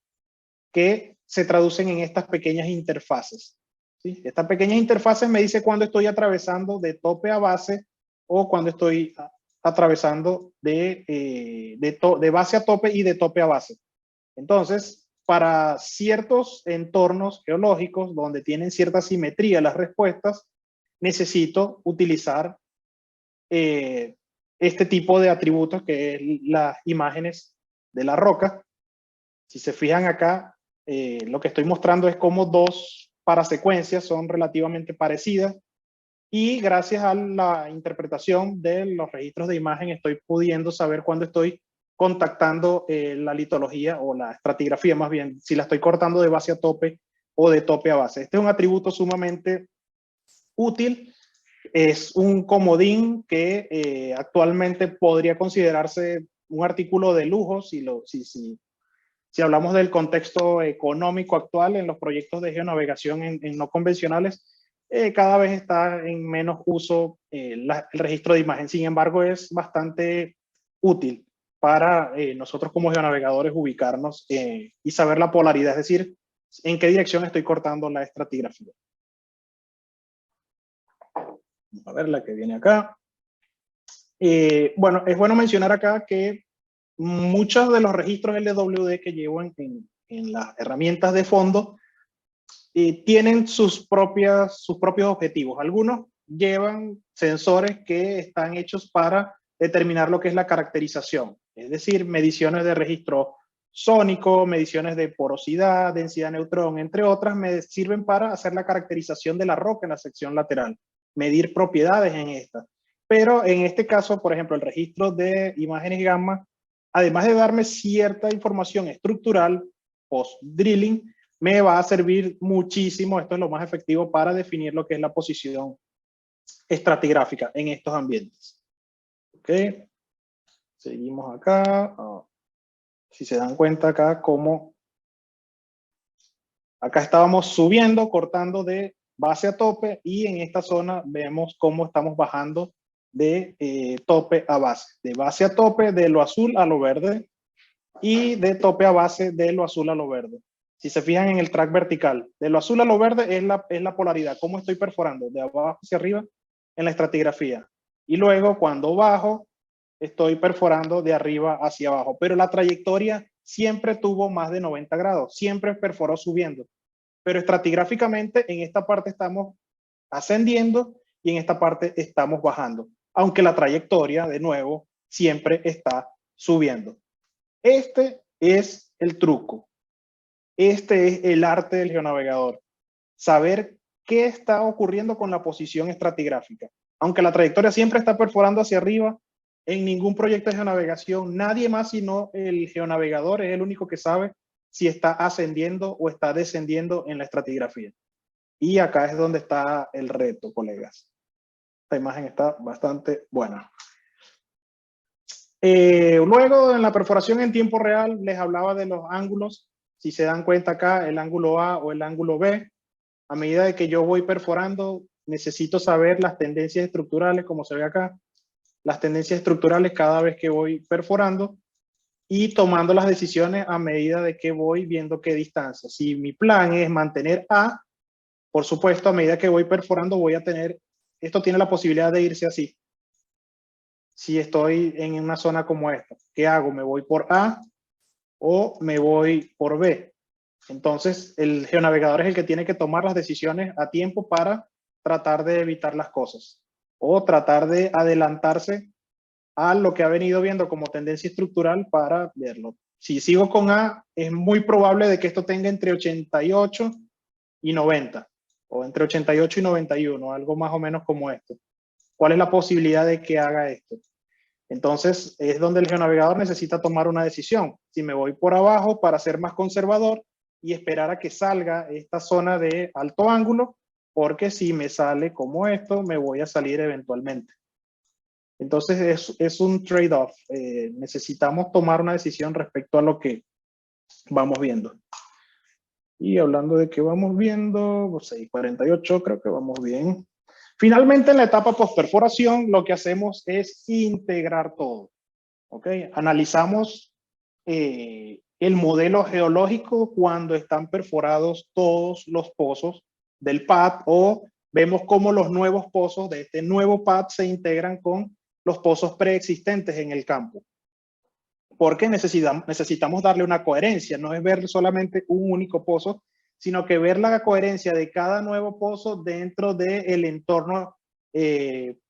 Speaker 2: que se traducen en estas pequeñas interfaces. ¿Sí? Estas pequeñas interfaces me dice cuando estoy atravesando de tope a base o cuando estoy atravesando de base a tope y de tope a base. Entonces, para ciertos entornos geológicos donde tienen cierta simetría las respuestas, necesito utilizar este tipo de atributos que es las imágenes de la roca. Si se fijan acá, lo que estoy mostrando es cómo dos parasecuencias son relativamente parecidas, y gracias a la interpretación de los registros de imagen estoy pudiendo saber cuándo estoy contactando la litología o la estratigrafía, más bien, si la estoy cortando de base a tope o de tope a base. Este es un atributo sumamente útil. Es un comodín que actualmente podría considerarse un artículo de lujo si hablamos del contexto económico actual en los proyectos de geonavegación en no convencionales. Cada vez está en menos uso el registro de imagen. Sin embargo, es bastante útil para nosotros como geonavegadores ubicarnos y saber la polaridad, es decir, en qué dirección estoy cortando la estratigrafía. Vamos a ver la que viene acá. Bueno, es bueno mencionar acá que muchos de los registros LWD que llevo en las herramientas de fondo tienen sus propios objetivos. Algunos llevan sensores que están hechos para determinar lo que es la caracterización, es decir, mediciones de registro sónico, mediciones de porosidad, densidad de neutrón, entre otras, me sirven para hacer la caracterización de la roca en la sección lateral, medir propiedades en esta. Pero en este caso, por ejemplo, el registro de imágenes gamma, además de darme cierta información estructural post-drilling, me va a servir muchísimo, esto es lo más efectivo para definir lo que es la posición estratigráfica en estos ambientes. Ok, seguimos acá. Si se dan cuenta acá, acá estábamos subiendo, cortando de base a tope, y en esta zona vemos cómo estamos bajando de tope a base a tope, de lo azul a lo verde, y de tope a base de lo azul a lo verde. Si se fijan en el track vertical, de lo azul a lo verde es la polaridad, cómo estoy perforando, de abajo hacia arriba en la estratigrafía. Y luego cuando bajo, estoy perforando de arriba hacia abajo. Pero la trayectoria siempre tuvo más de 90 grados, siempre perforó subiendo. Pero estratigráficamente en esta parte estamos ascendiendo y en esta parte estamos bajando. Aunque la trayectoria, de nuevo, siempre está subiendo. Este es el truco. Este es el arte del geonavegador. Saber qué está ocurriendo con la posición estratigráfica. Aunque la trayectoria siempre está perforando hacia arriba, en ningún proyecto de geonavegación, nadie más sino el geonavegador es el único que sabe si está ascendiendo o está descendiendo en la estratigrafía. Y acá es donde está el reto, colegas. Esta imagen está bastante buena. Luego, en la perforación en tiempo real, les hablaba de los ángulos. Si se dan cuenta acá, el ángulo A o el ángulo B, a medida de que yo voy perforando, necesito saber las tendencias estructurales, como se ve acá, las tendencias estructurales cada vez que voy perforando y tomando las decisiones a medida de que voy viendo qué distancia. Si mi plan es mantener A, por supuesto, a medida que voy perforando voy a tener, esto tiene la posibilidad de irse así. Si estoy en una zona como esta, ¿qué hago? ¿Me voy por A o me voy por B? Entonces, el geonavegador es el que tiene que tomar las decisiones a tiempo para tratar de evitar las cosas o tratar de adelantarse a lo que ha venido viendo como tendencia estructural para verlo. Si sigo con A, es muy probable de que esto tenga entre 88 y 90, o entre 88 y 91, algo más o menos como esto. ¿Cuál es la posibilidad de que haga esto? Entonces, es donde el geonavegador necesita tomar una decisión. Si me voy por abajo para ser más conservador y esperar a que salga esta zona de alto ángulo, porque si me sale como esto, me voy a salir eventualmente. Entonces, es un trade-off. Necesitamos tomar una decisión respecto a lo que vamos viendo. Y hablando de que vamos viendo, 6:48, creo que vamos bien. Finalmente, en la etapa post-perforación, lo que hacemos es integrar todo. ¿Ok? Analizamos el modelo geológico cuando están perforados todos los pozos del pad, o vemos cómo los nuevos pozos de este nuevo pad se integran con los pozos preexistentes en el campo. Porque necesitamos darle una coherencia, no es ver solamente un único pozo, sino que ver la coherencia de cada nuevo pozo dentro del entorno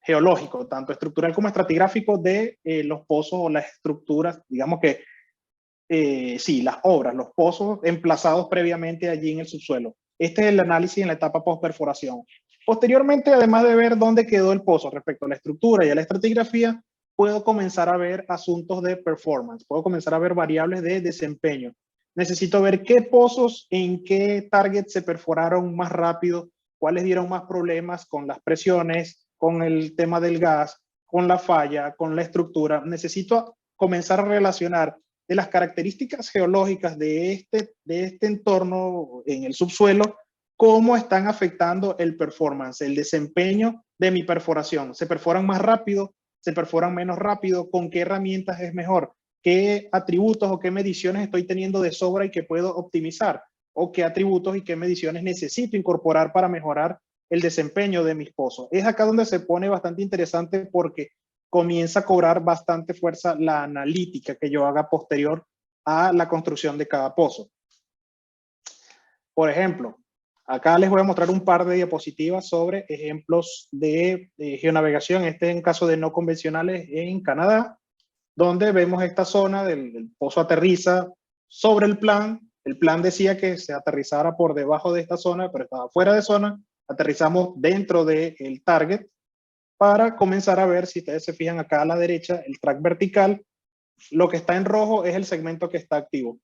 Speaker 2: geológico, tanto estructural como estratigráfico de los pozos o las estructuras, digamos que sí, las obras, los pozos emplazados previamente allí en el subsuelo. Este es el análisis en la etapa post-perforación. Posteriormente, además de ver dónde quedó el pozo respecto a la estructura y a la estratigrafía, puedo comenzar a ver asuntos de performance, puedo comenzar a ver variables de desempeño. necesito ver qué pozos en qué target se perforaron más rápido, cuáles dieron más problemas con las presiones, con el tema del gas, con la falla, con la estructura. Necesito comenzar a relacionar de las características geológicas de este entorno en el subsuelo, cómo están afectando el performance, el desempeño de mi perforación. ¿Se perforan más rápido? ¿Se perforan menos rápido? ¿Con qué herramientas es mejor? ¿Qué atributos o qué mediciones estoy teniendo de sobra y que puedo optimizar? ¿O qué atributos y qué mediciones necesito incorporar para mejorar el desempeño de mis pozos? Es acá donde se pone bastante interesante porque comienza a cobrar bastante fuerza la analítica que yo haga posterior a la construcción de cada pozo. Por ejemplo, acá les voy a mostrar un par de diapositivas sobre ejemplos de geonavegación. Este es en caso de no convencionales en Canadá, donde vemos esta zona del pozo aterriza sobre el plan. El plan decía que se aterrizara por debajo de esta zona, pero estaba fuera de zona. Aterrizamos dentro del target para comenzar a ver, si ustedes se fijan acá a la derecha, el track vertical, lo que está en rojo es el segmento que está activo.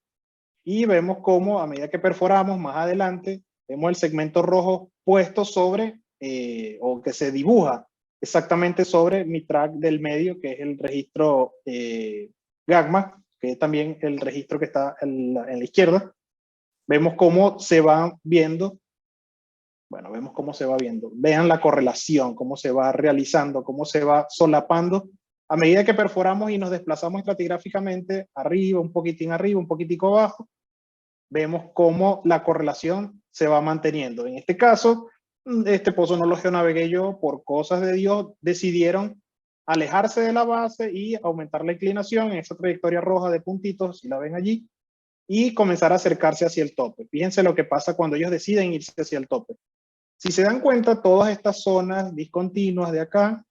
Speaker 2: Y vemos cómo a medida que perforamos más adelante, vemos el segmento rojo puesto sobre, o que se dibuja exactamente sobre mi track del medio, que es el registro Gagma, que es también el registro que está en la izquierda. Vemos cómo se va viendo, bueno, vemos cómo se va viendo. Vean la correlación, cómo se va realizando, cómo se va solapando a medida que perforamos y nos desplazamos estratigráficamente arriba, un poquitico abajo. Vemos cómo la correlación se va manteniendo. En este caso, este pozo no lo geonavegué yo, por cosas de Dios, decidieron alejarse de la base y aumentar la inclinación en esa trayectoria roja de puntitos, si la ven allí, y comenzar a acercarse hacia el tope. Fíjense lo que pasa cuando ellos deciden irse hacia el tope. Si se dan cuenta, todas estas zonas discontinuas de acá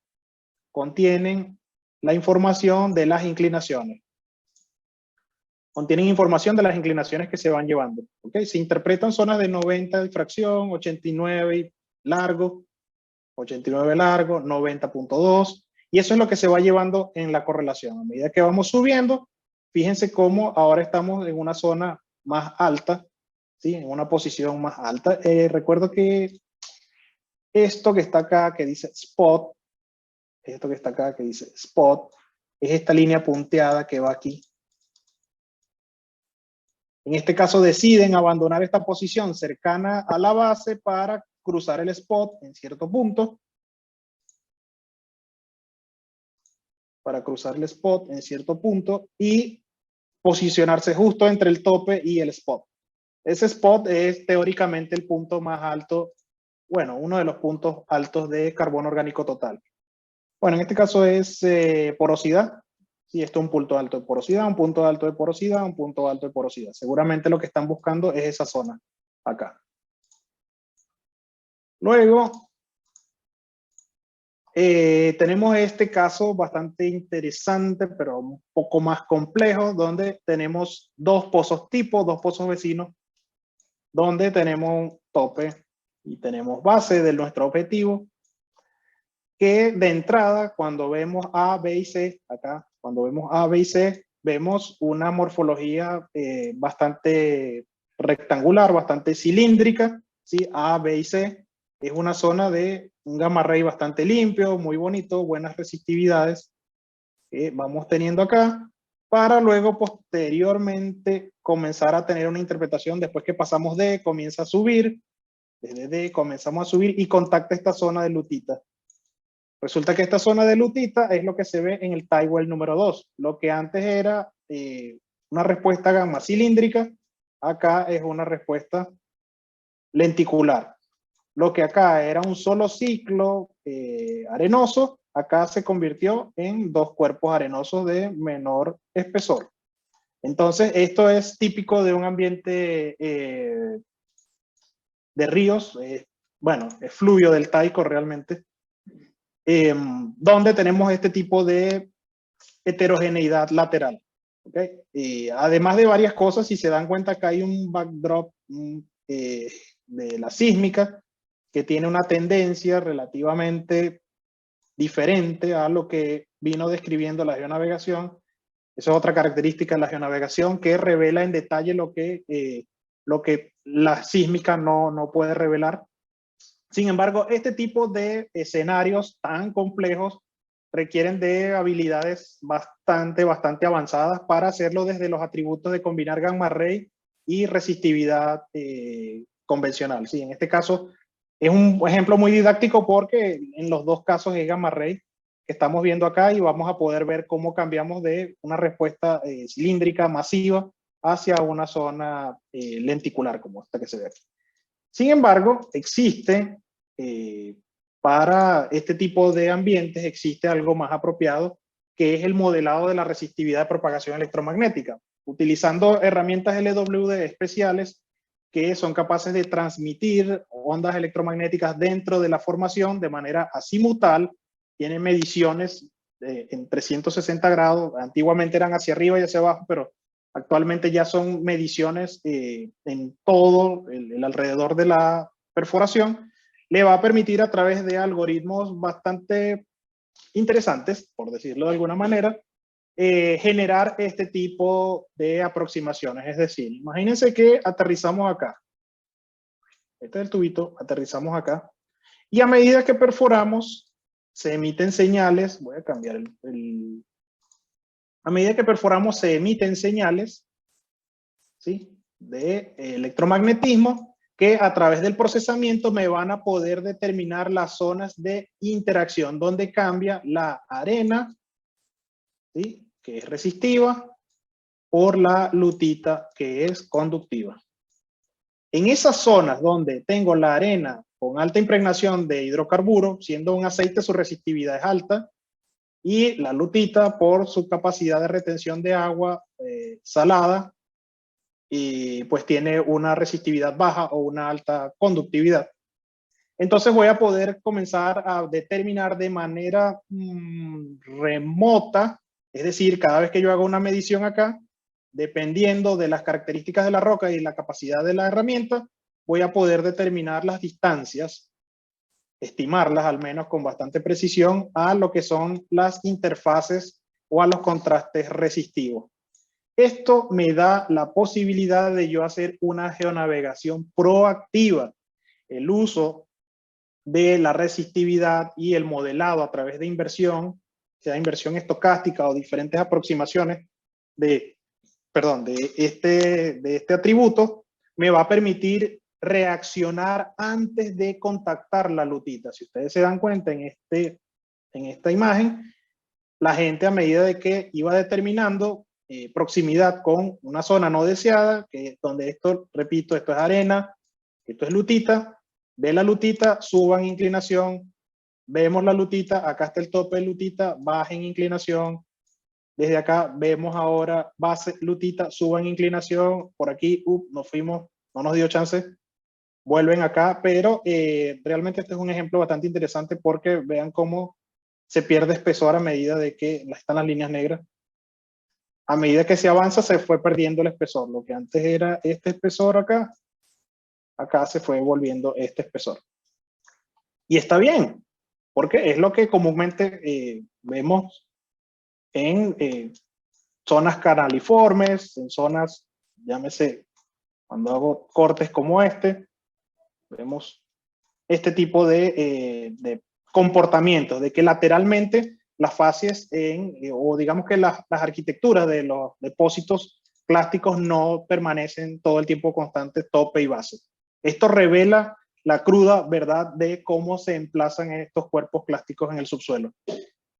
Speaker 2: contienen la información de las inclinaciones. Contienen información de las inclinaciones que se van llevando. ¿Okay? Se interpretan zonas de 90 de fracción, 89 largo, 90.2, y eso es lo que se va llevando en la correlación. A medida que vamos subiendo, fíjense cómo ahora estamos en una zona más alta, ¿sí? En una posición más alta. Recuerdo que esto que está acá, que dice spot, es esta línea punteada que va aquí. En este caso deciden abandonar esta posición cercana a la base para cruzar el spot en cierto punto. Y posicionarse justo entre el tope y el spot. Ese spot es teóricamente el punto más alto, bueno, uno de los puntos altos de carbono orgánico total. Bueno, en este caso es porosidad. Sí, esto es un punto alto de porosidad, un punto alto de porosidad, un punto alto de porosidad. Seguramente lo que están buscando es esa zona acá. Luego, tenemos este caso bastante interesante, pero un poco más complejo, donde tenemos dos pozos tipo, dos pozos vecinos, donde tenemos un tope y tenemos base de nuestro objetivo, que de entrada, cuando vemos A, B y C, acá, cuando vemos A, B y C, vemos una morfología bastante rectangular, bastante cilíndrica, ¿sí? A, B y C es una zona de un gamma ray bastante limpio, muy bonito, buenas resistividades que vamos teniendo acá, para luego posteriormente comenzar a tener una interpretación. Después que pasamos D, comienza a subir, desde D comenzamos a subir y contacta esta zona de lutita. Resulta que esta zona de lutita es lo que se ve en el tie well número 2. Lo que antes era una respuesta gamma cilíndrica, acá es una respuesta lenticular. Lo que acá era un solo ciclo arenoso, acá se convirtió en dos cuerpos arenosos de menor espesor. Entonces, esto es típico de un ambiente de ríos, bueno, es fluvio deltaico realmente, donde tenemos este tipo de heterogeneidad lateral. ¿Okay? Además de varias cosas, si se dan cuenta que hay un backdrop de la sísmica que tiene una tendencia relativamente diferente a lo que vino describiendo la geonavegación. Esa es otra característica de la geonavegación que revela en detalle lo que la sísmica no puede revelar. Sin embargo, este tipo de escenarios tan complejos requieren de habilidades bastante avanzadas para hacerlo desde los atributos de combinar gamma ray y resistividad convencional. Sí, en este caso es un ejemplo muy didáctico porque en los dos casos es gamma ray que estamos viendo acá y vamos a poder ver cómo cambiamos de una respuesta cilíndrica masiva hacia una zona lenticular como esta que se ve aquí. Sin embargo, para este tipo de ambientes existe algo más apropiado, que es el modelado de la resistividad de propagación electromagnética, utilizando herramientas LWD especiales que son capaces de transmitir ondas electromagnéticas dentro de la formación de manera azimutal. Tienen mediciones en 360 grados, antiguamente eran hacia arriba y hacia abajo, pero actualmente ya son mediciones en todo el alrededor de la perforación. Le va a permitir a través de algoritmos bastante interesantes, por decirlo de alguna manera, generar este tipo de aproximaciones. Es decir, imagínense que aterrizamos acá. Este es el tubito, aterrizamos acá. Y a medida que perforamos, se emiten señales. Voy a cambiar a medida que perforamos, se emiten señales, ¿sí?, de electromagnetismo que a través del procesamiento me van a poder determinar las zonas de interacción donde cambia la arena, ¿sí?, que es resistiva, por la lutita, que es conductiva. En esas zonas donde tengo la arena con alta impregnación de hidrocarburo, siendo un aceite su resistividad es alta, y la lutita por su capacidad de retención de agua salada, y pues tiene una resistividad baja o una alta conductividad. Entonces voy a poder comenzar a determinar de manera remota, es decir, cada vez que yo haga una medición acá, dependiendo de las características de la roca y la capacidad de la herramienta, voy a poder determinar las distancias, estimarlas al menos con bastante precisión a lo que son las interfaces o a los contrastes resistivos. Esto me da la posibilidad de yo hacer una geonavegación proactiva. El uso de la resistividad y el modelado a través de inversión, sea inversión estocástica o diferentes aproximaciones de este atributo, me va a permitir reaccionar antes de contactar la lutita. Si ustedes se dan cuenta en esta imagen, la gente, a medida de que iba determinando proximidad con una zona no deseada, donde esto, repito, esto es arena, esto es lutita, ve la lutita, suba en inclinación, vemos la lutita, acá está el tope de lutita, baja en inclinación, desde acá vemos ahora base lutita, suba en inclinación, por aquí, nos fuimos, no nos dio chance, vuelven acá, pero realmente este es un ejemplo bastante interesante porque vean cómo se pierde espesor a medida de que están las líneas negras. A medida que se avanza se fue perdiendo el espesor. Lo que antes era este espesor acá, acá se fue volviendo este espesor. Y está bien, porque es lo que comúnmente vemos en zonas canaliformes, en zonas, llámese, cuando hago cortes como este, vemos este tipo de comportamientos, de que lateralmente las facies o digamos que las arquitecturas de los depósitos clásticos no permanecen todo el tiempo constante tope y base. Esto revela la cruda verdad de cómo se emplazan estos cuerpos clásticos en el subsuelo.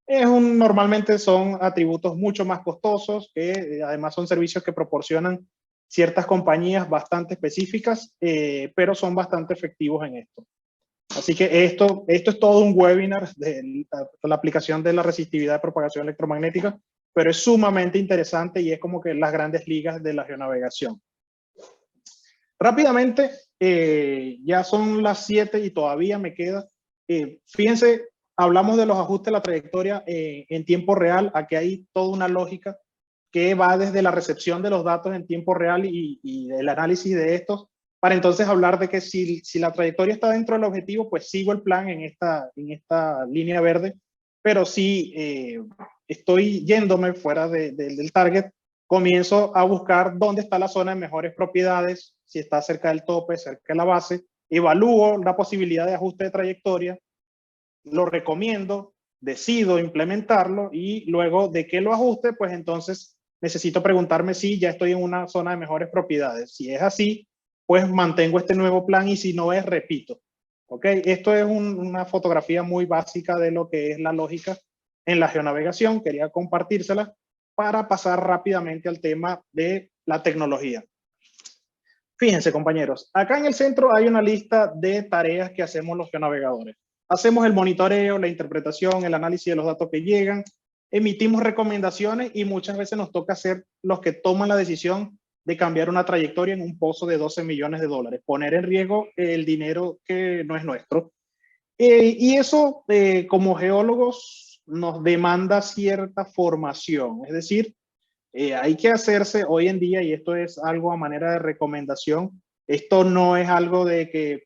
Speaker 2: Normalmente son atributos mucho más costosos, que además son servicios que proporcionan ciertas compañías bastante específicas, pero son bastante efectivos en esto. Así que esto es todo un webinar de la aplicación de la resistividad de propagación electromagnética, pero es sumamente interesante y es como que las grandes ligas de la geonavegación. Rápidamente, ya son las 7 y todavía me queda. Fíjense, hablamos de los ajustes de la trayectoria en tiempo real. Aquí hay toda una lógica que va desde la recepción de los datos en tiempo real y el análisis de estos, para entonces hablar de que si la trayectoria está dentro del objetivo, pues sigo el plan en esta línea verde. pero si estoy yéndome fuera del target, comienzo a buscar dónde está la zona de mejores propiedades, si está cerca del tope, cerca de la base, evalúo la posibilidad de ajuste de trayectoria, lo recomiendo, decido implementarlo y luego de que lo ajuste, pues entonces necesito preguntarme si ya estoy en una zona de mejores propiedades. Si es así, pues mantengo este nuevo plan y si no es, repito. ¿Ok? Esto es una fotografía muy básica de lo que es la lógica en la geonavegación. Quería compartírsela para pasar rápidamente al tema de la tecnología. Fíjense, compañeros, acá en el centro hay una lista de tareas que hacemos los geonavegadores. Hacemos el monitoreo, la interpretación, el análisis de los datos que llegan, emitimos recomendaciones y muchas veces nos toca ser los que toman la decisión de cambiar una trayectoria en un pozo de 12 millones de dólares, poner en riesgo el dinero que no es nuestro. Y eso, como geólogos, nos demanda cierta formación, es decir, hay que hacerse hoy en día, y esto es algo a manera de recomendación, esto no es algo de que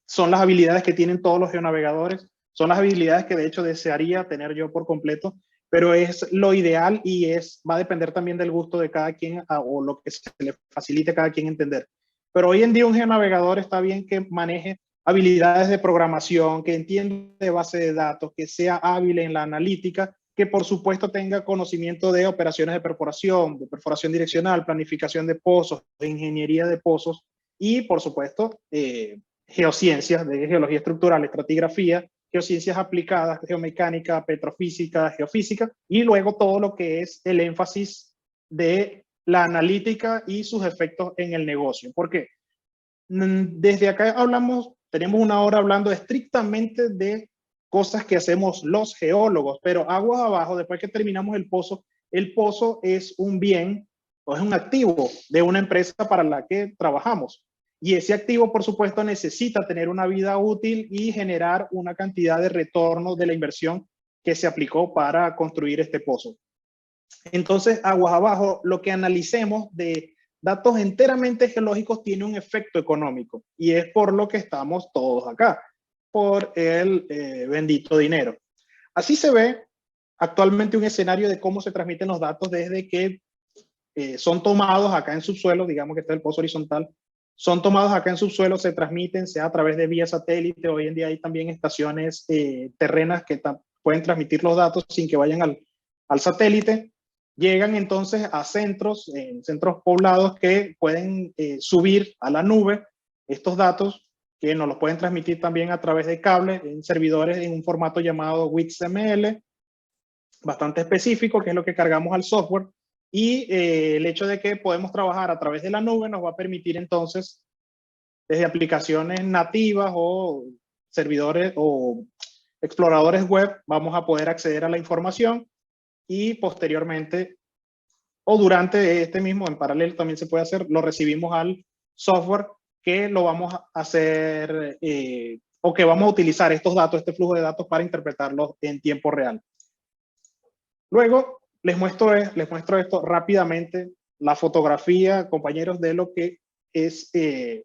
Speaker 2: son las habilidades que tienen todos los geonavegadores, son las habilidades que de hecho desearía tener yo por completo, pero es lo ideal y va a depender también del gusto de cada quien o lo que se le facilite a cada quien entender. Pero hoy en día un geonavegador está bien que maneje habilidades de programación, que entienda de base de datos, que sea hábil en la analítica, que por supuesto tenga conocimiento de operaciones de perforación direccional, planificación de pozos, de ingeniería de pozos y por supuesto geociencias, de geología estructural, estratigrafía, geociencias aplicadas, geomecánica, petrofísica, geofísica y luego todo lo que es el énfasis de la analítica y sus efectos en el negocio. ¿Por qué? Desde acá tenemos una hora hablando estrictamente de cosas que hacemos los geólogos, pero aguas abajo, después que terminamos el pozo es un bien o es un activo de una empresa para la que trabajamos. Y ese activo, por supuesto, necesita tener una vida útil y generar una cantidad de retorno de la inversión que se aplicó para construir este pozo. Entonces, aguas abajo, lo que analicemos de datos enteramente geológicos tiene un efecto económico y es por lo que estamos todos acá, por el bendito dinero. Así se ve actualmente un escenario de cómo se transmiten los datos desde que son tomados acá en subsuelo, digamos que está el pozo horizontal, son tomados acá en subsuelo, se transmiten, sea a través de vía satélite, hoy en día hay también estaciones terrenas que pueden transmitir los datos sin que vayan al satélite, llegan entonces a centros poblados que pueden subir a la nube estos datos, que nos los pueden transmitir también a través de cables en servidores en un formato llamado WIXML, bastante específico, que es lo que cargamos al software, y el hecho de que podemos trabajar a través de la nube nos va a permitir entonces, desde aplicaciones nativas o servidores o exploradores web, vamos a poder acceder a la información y posteriormente o durante este mismo, en paralelo también se puede hacer, lo recibimos al software que lo vamos a hacer o que vamos a utilizar estos datos, este flujo de datos para interpretarlos en tiempo real. Luego les muestro esto rápidamente, la fotografía, compañeros, de lo que es el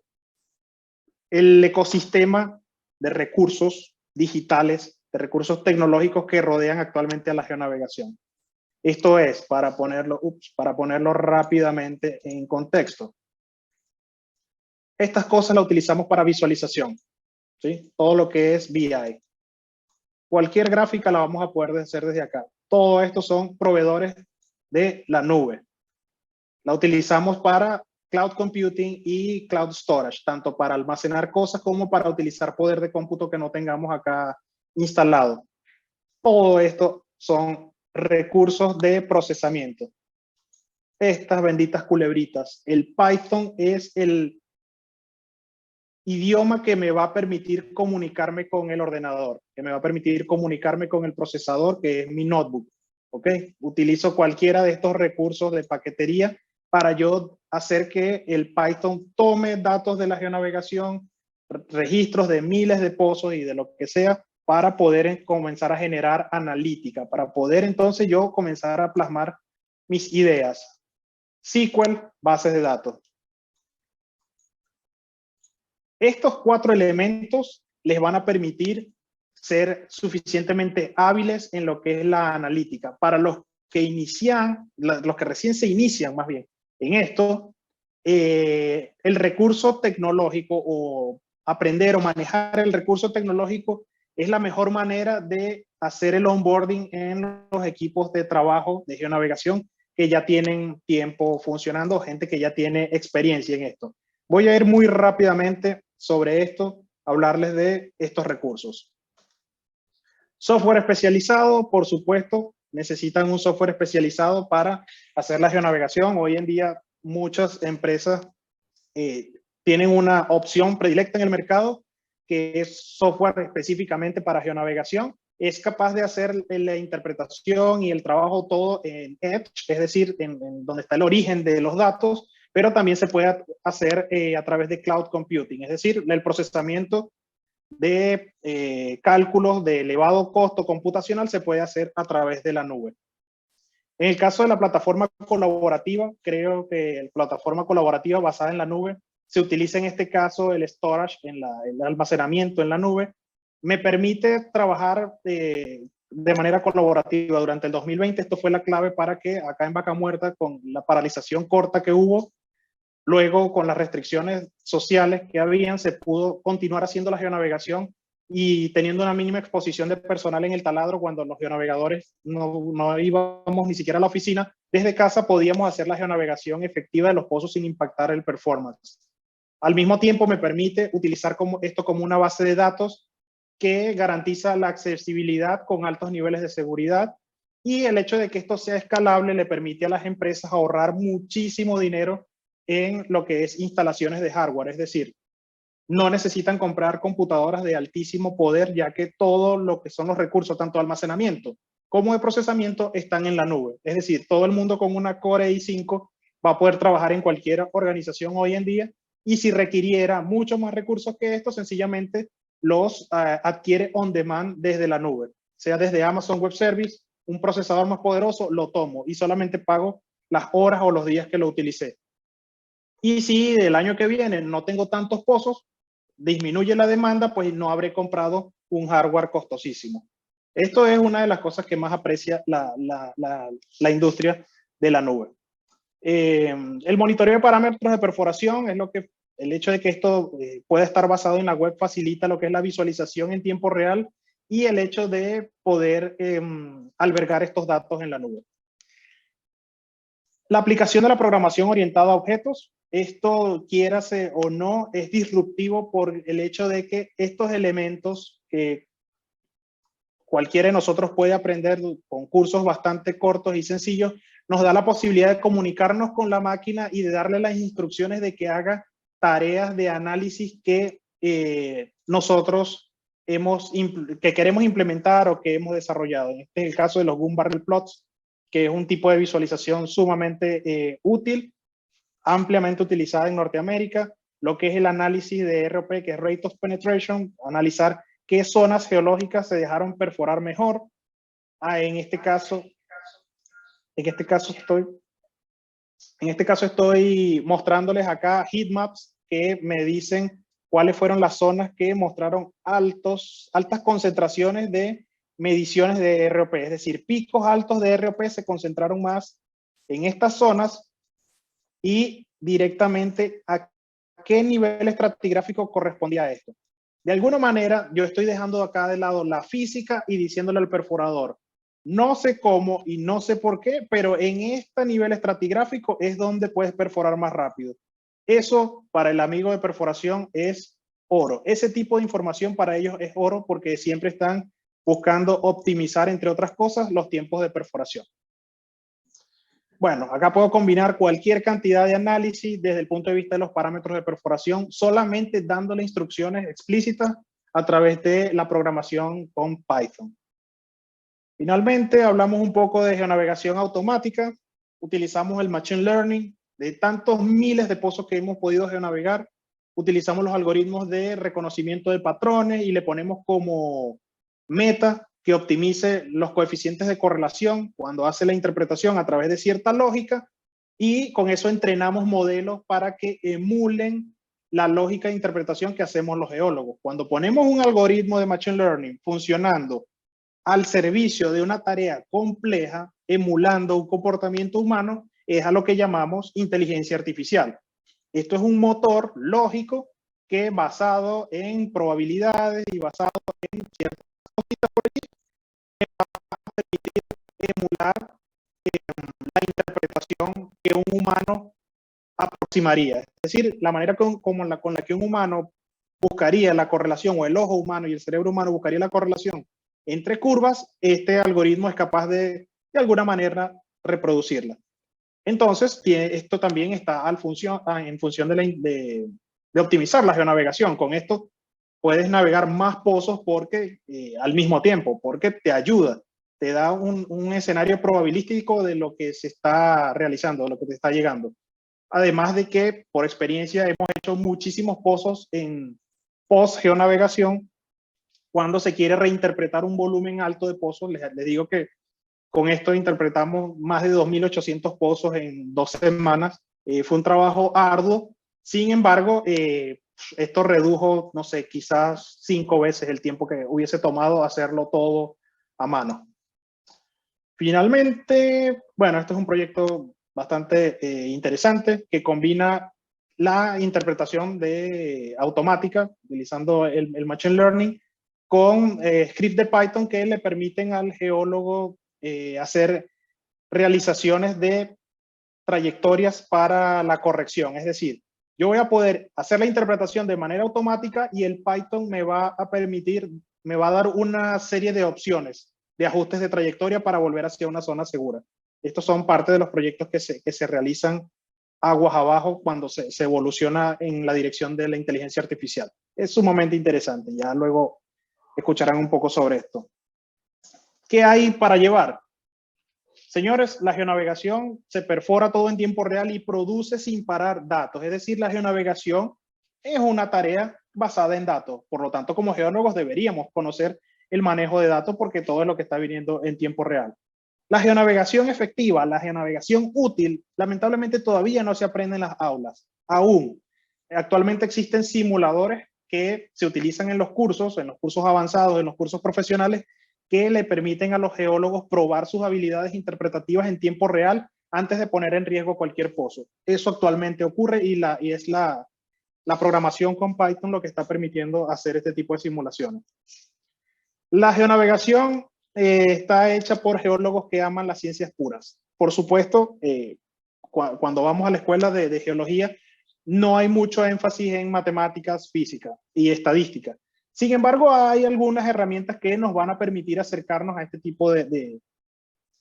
Speaker 2: ecosistema de recursos digitales, de recursos tecnológicos que rodean actualmente a la geonavegación. Esto es, para ponerlo rápidamente en contexto. Estas cosas las utilizamos para visualización, ¿sí? Todo lo que es BI. Cualquier gráfica la vamos a poder hacer desde acá. Todo esto son proveedores de la nube. La utilizamos para cloud computing y cloud storage, tanto para almacenar cosas como para utilizar poder de cómputo que no tengamos acá instalado. Todo esto son recursos de procesamiento. Estas benditas culebritas. El Python es el idioma que me va a permitir comunicarme con el ordenador, que me va a permitir comunicarme con el procesador, que es mi notebook. ¿Ok? Utilizo cualquiera de estos recursos de paquetería para yo hacer que el Python tome datos de la geonavegación, registros de miles de pozos y de lo que sea, para poder comenzar a generar analítica, para poder entonces yo comenzar a plasmar mis ideas. SQL, bases de datos. Estos 4 elementos les van a permitir ser suficientemente hábiles en lo que es la analítica. Para los que inician, los que recién se inician más bien en esto, el recurso tecnológico o aprender o manejar el recurso tecnológico es la mejor manera de hacer el onboarding en los equipos de trabajo de geonavegación que ya tienen tiempo funcionando, gente que ya tiene experiencia en esto. Voy a ir muy rápidamente sobre esto, hablarles de estos recursos. Software especializado, por supuesto, necesitan un software especializado para hacer la geonavegación. Hoy en día muchas empresas tienen una opción predilecta en el mercado que es software específicamente para geonavegación. Es capaz de hacer la interpretación y el trabajo todo en Edge, es decir, en donde está el origen de los datos, pero también se puede hacer a través de cloud computing, es decir, el procesamiento de cálculos de elevado costo computacional se puede hacer a través de la nube. En el caso de la plataforma colaborativa, creo que la plataforma colaborativa basada en la nube se utiliza en este caso el storage, el almacenamiento en la nube, me permite trabajar de manera colaborativa. Durante el 2020 esto fue la clave para que acá en Vaca Muerta, con la paralización corta que hubo, luego con las restricciones sociales que habían, se pudo continuar haciendo la geonavegación y teniendo una mínima exposición de personal en el taladro cuando los geonavegadores no íbamos ni siquiera a la oficina. Desde casa podíamos hacer la geonavegación efectiva de los pozos sin impactar el performance. Al mismo tiempo me permite utilizar esto como una base de datos que garantiza la accesibilidad con altos niveles de seguridad, y el hecho de que esto sea escalable le permite a las empresas ahorrar muchísimo dinero en lo que es instalaciones de hardware, es decir, no necesitan comprar computadoras de altísimo poder, ya que todo lo que son los recursos, tanto de almacenamiento como de procesamiento, están en la nube. Es decir, todo el mundo con una Core i5 va a poder trabajar en cualquier organización hoy en día, y si requiriera mucho más recursos que esto, sencillamente los adquiere on demand desde la nube, sea desde Amazon Web Service, un procesador más poderoso, lo tomo y solamente pago las horas o los días que lo utilicé. Y si el año que viene no tengo tantos pozos, disminuye la demanda, pues no habré comprado un hardware costosísimo. Esto es una de las cosas que más aprecia la industria de la nube. El monitoreo de parámetros de perforación es el hecho de que esto pueda estar basado en la web facilita lo que es la visualización en tiempo real y el hecho de poder albergar estos datos en la nube. La aplicación de la programación orientada a objetos, esto, quiérase o no, es disruptivo por el hecho de que estos elementos que cualquiera de nosotros puede aprender con cursos bastante cortos y sencillos, nos da la posibilidad de comunicarnos con la máquina y de darle las instrucciones de que haga tareas de análisis que nosotros que queremos implementar o que hemos desarrollado. Este es el caso de los Boom Barrel Plots, que es un tipo de visualización sumamente útil, ampliamente utilizada en Norteamérica, lo que es el análisis de ROP, que es Rate of Penetration, analizar qué zonas geológicas se dejaron perforar mejor. En este caso estoy mostrándoles acá heatmaps que me dicen cuáles fueron las zonas que mostraron altas concentraciones de mediciones de ROP, es decir, picos altos de ROP se concentraron más en estas zonas y directamente a qué nivel estratigráfico correspondía a esto. De alguna manera, yo estoy dejando acá de lado la física y diciéndole al perforador, no sé cómo y no sé por qué, pero en este nivel estratigráfico es donde puedes perforar más rápido. Eso para el amigo de perforación es oro. Ese tipo de información para ellos es oro porque siempre están buscando optimizar, entre otras cosas, los tiempos de perforación. Bueno, acá puedo combinar cualquier cantidad de análisis desde el punto de vista de los parámetros de perforación, solamente dándole instrucciones explícitas a través de la programación con Python. Finalmente, hablamos un poco de geonavegación automática. Utilizamos el Machine Learning. De tantos miles de pozos que hemos podido geonavegar, utilizamos los algoritmos de reconocimiento de patrones y le ponemos como meta que optimice los coeficientes de correlación cuando hace la interpretación a través de cierta lógica, y con eso entrenamos modelos para que emulen la lógica de interpretación que hacemos los geólogos. Cuando ponemos un algoritmo de Machine Learning funcionando al servicio de una tarea compleja, emulando un comportamiento humano, es a lo que llamamos inteligencia artificial. Esto es un motor lógico que basado en probabilidades y basado en ciertas cositas por allí, va a permitir emular la interpretación que un humano aproximaría. Es decir, la manera con la que un humano buscaría la correlación, o el ojo humano y el cerebro humano buscaría la correlación entre curvas, este algoritmo es capaz de alguna manera, reproducirla. Entonces, esto también está en función de optimizar la geonavegación. Con esto puedes navegar más pozos al mismo tiempo, porque te ayuda, te da un escenario probabilístico de lo que se está realizando, de lo que te está llegando. Además de que, por experiencia, hemos hecho muchísimos pozos en post-geonavegación. Cuando se quiere reinterpretar un volumen alto de pozos, les digo que con esto interpretamos más de 2.800 pozos en 2 semanas. Fue un trabajo arduo. Sin embargo, esto redujo, no sé, quizás 5 veces el tiempo que hubiese tomado hacerlo todo a mano. Finalmente, bueno, este es un proyecto bastante interesante que combina la interpretación automática, utilizando el Machine Learning, con scripts de Python que le permiten al geólogo hacer realizaciones de trayectorias para la corrección. Es decir, yo voy a poder hacer la interpretación de manera automática y el Python me va a dar una serie de opciones de ajustes de trayectoria para volver hacia una zona segura. Estos son parte de los proyectos que se realizan aguas abajo cuando se evoluciona en la dirección de la inteligencia artificial. Es sumamente interesante. Ya luego escucharán un poco sobre esto. ¿Qué hay para llevar? Señores, la geonavegación se perfora todo en tiempo real y produce sin parar datos. Es decir, la geonavegación es una tarea basada en datos. Por lo tanto, como geólogos deberíamos conocer el manejo de datos porque todo es lo que está viniendo en tiempo real. La geonavegación efectiva, la geonavegación útil, lamentablemente todavía no se aprende en las aulas. Aún, actualmente existen simuladores que se utilizan en los cursos avanzados, en los cursos profesionales, que le permiten a los geólogos probar sus habilidades interpretativas en tiempo real antes de poner en riesgo cualquier pozo. Eso actualmente ocurre y es la programación con Python lo que está permitiendo hacer este tipo de simulaciones. La geonavegación está hecha por geólogos que aman las ciencias puras. Por supuesto, cuando vamos a la escuela de geología, no hay mucho énfasis en matemáticas, física y estadística. Sin embargo, hay algunas herramientas que nos van a permitir acercarnos a este tipo de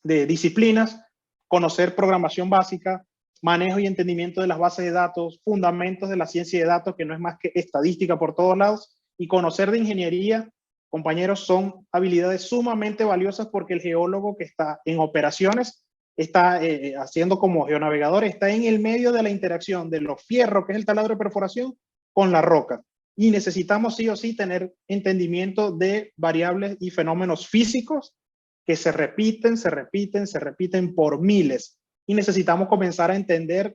Speaker 2: disciplinas, conocer programación básica, manejo y entendimiento de las bases de datos, fundamentos de la ciencia de datos, que no es más que estadística por todos lados, y conocer de ingeniería, compañeros, son habilidades sumamente valiosas porque el geólogo que está en operaciones, está haciendo como geonavegador, está en el medio de la interacción de los fierros, que es el taladro de perforación, con la roca. Y necesitamos sí o sí tener entendimiento de variables y fenómenos físicos que se repiten por miles. Y necesitamos comenzar a entender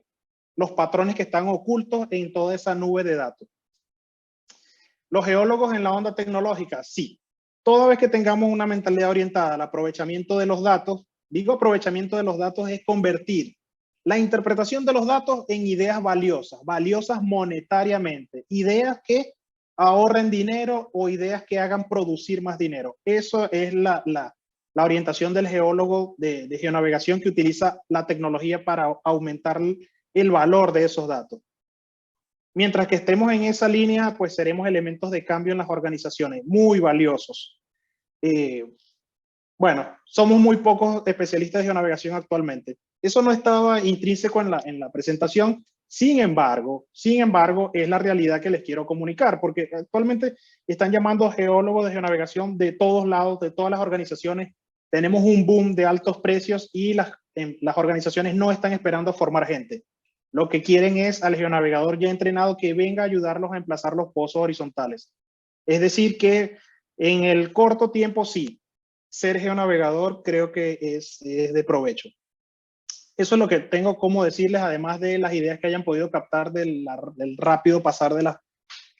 Speaker 2: los patrones que están ocultos en toda esa nube de datos. Los geólogos en la onda tecnológica, sí. Toda vez que tengamos una mentalidad orientada al aprovechamiento de los datos, digo aprovechamiento de los datos es convertir la interpretación de los datos en ideas valiosas monetariamente, ideas que ahorren dinero o ideas que hagan producir más dinero. Eso es la orientación del geólogo de geonavegación que utiliza la tecnología para aumentar el valor de esos datos. Mientras que estemos en esa línea, pues seremos elementos de cambio en las organizaciones, muy valiosos. Bueno, somos muy pocos especialistas de geonavegación actualmente. Eso no estaba intrínseco en la presentación. Sin embargo, es la realidad que les quiero comunicar, porque actualmente están llamando a geólogos de geonavegación de todos lados, de todas las organizaciones. Tenemos un boom de altos precios y las organizaciones no están esperando a formar gente. Lo que quieren es al geonavegador ya entrenado que venga a ayudarlos a emplazar los pozos horizontales. Es decir que en el corto tiempo sí, ser geonavegador creo que es de provecho. Eso es lo que tengo como decirles, además de las ideas que hayan podido captar del rápido pasar de las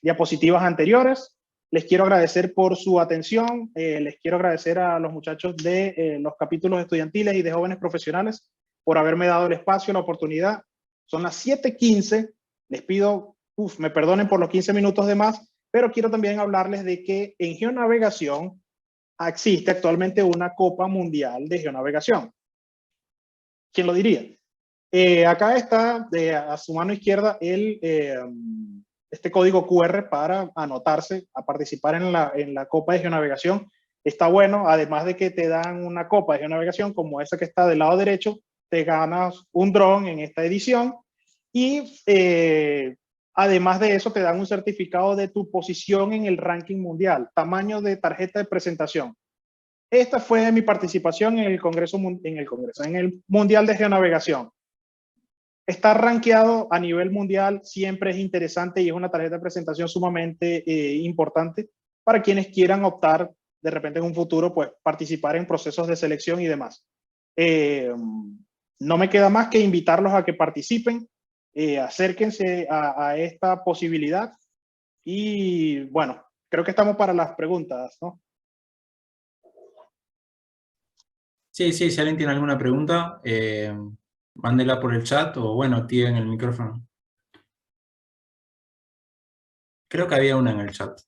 Speaker 2: diapositivas anteriores. Les quiero agradecer por su atención, les quiero agradecer a los muchachos de los capítulos estudiantiles y de jóvenes profesionales por haberme dado el espacio, la oportunidad. Son las 7:15, les pido, me perdonen por los 15 minutos de más, pero quiero también hablarles de que en geonavegación existe actualmente una Copa Mundial de Geonavegación. ¿Quién lo diría? Acá está a su mano izquierda este código QR para anotarse a participar en la Copa de Geonavegación. Está bueno, además de que te dan una Copa de Geonavegación como esa que está del lado derecho, te ganas un dron en esta edición y además de eso te dan un certificado de tu posición en el ranking mundial, tamaño de tarjeta de presentación. Esta fue mi participación en en el Mundial de Geonavegación. Estar rankeado a nivel mundial siempre es interesante y es una tarjeta de presentación sumamente importante para quienes quieran optar de repente en un futuro, pues participar en procesos de selección y demás. No me queda más que invitarlos a que participen, acérquense a esta posibilidad y bueno, creo que estamos para las preguntas, ¿no?
Speaker 1: Sí, sí, si alguien tiene alguna pregunta, mándela por el chat o bueno, activen el micrófono. Creo que había una en el chat.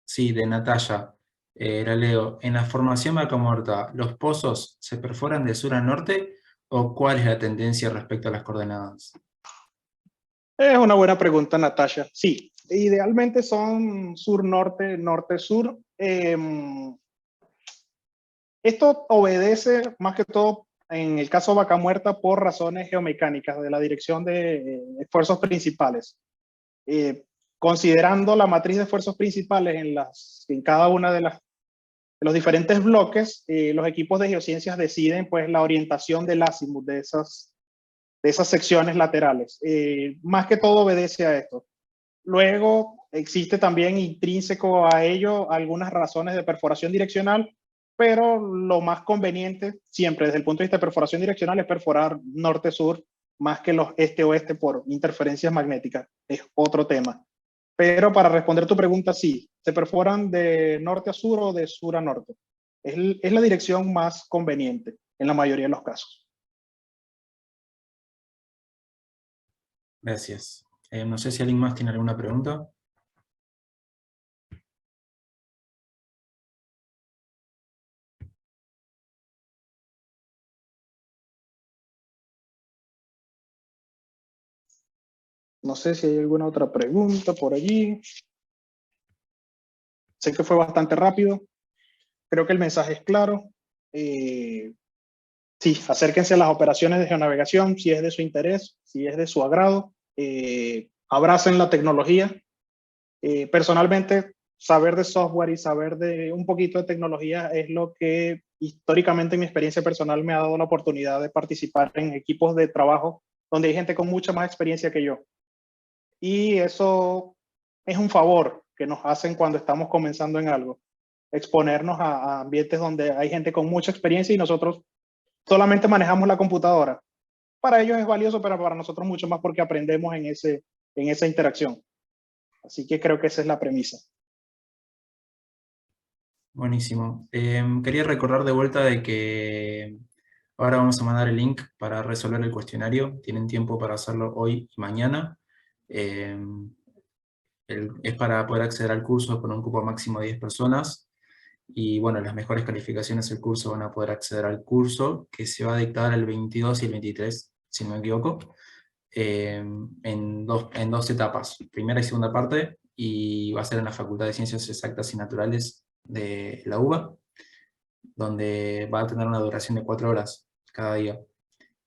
Speaker 1: Sí, de Natalia. La leo. En la formación Vaca Muerta, ¿los pozos se perforan de sur a norte o cuál es la tendencia respecto a las coordenadas?
Speaker 2: Es una buena pregunta, Natasha. Sí, idealmente son sur-norte, norte-sur. Esto obedece más que todo, en el caso Vaca Muerta, por razones geomecánicas de la dirección de esfuerzos principales. Considerando la matriz de esfuerzos principales en cada una de los diferentes bloques, los equipos de geociencias deciden pues la orientación del azimut de esas secciones laterales. Más que todo obedece a esto. Luego existe también intrínseco a ello algunas razones de perforación direccional, pero lo más conveniente siempre desde el punto de vista de perforación direccional es perforar norte-sur más que los este-oeste por interferencias magnéticas. Es otro tema. Pero para responder tu pregunta, sí, se perforan de norte a sur o de sur a norte. Es la dirección más conveniente en la mayoría de los casos.
Speaker 1: Gracias. No sé si alguien más tiene alguna pregunta.
Speaker 2: No sé si hay alguna otra pregunta por allí. Sé que fue bastante rápido. Creo que el mensaje es claro. Sí, acérquense a las operaciones de geonavegación si es de su interés, si es de su agrado. Abracen la tecnología. Personalmente, saber de software y saber de un poquito de tecnología es lo que históricamente en mi experiencia personal me ha dado la oportunidad de participar en equipos de trabajo donde hay gente con mucha más experiencia que yo. Y eso es un favor que nos hacen cuando estamos comenzando en algo. Exponernos a ambientes donde hay gente con mucha experiencia y nosotros solamente manejamos la computadora. Para ellos es valioso, pero para nosotros mucho más porque aprendemos en esa interacción. Así que creo que esa es la premisa.
Speaker 1: Buenísimo. Quería recordar de vuelta de que ahora vamos a mandar el link para resolver el cuestionario. Tienen tiempo para hacerlo hoy y mañana. Es para poder acceder al curso con un cupo máximo de 10 personas. Y bueno, las mejores calificaciones del curso van a poder acceder al curso que se va a dictar el 22 y el 23, si no me equivoco, en dos etapas, primera y segunda parte, y va a ser en la Facultad de Ciencias Exactas y Naturales de la UBA, donde va a tener una duración de 4 horas cada día,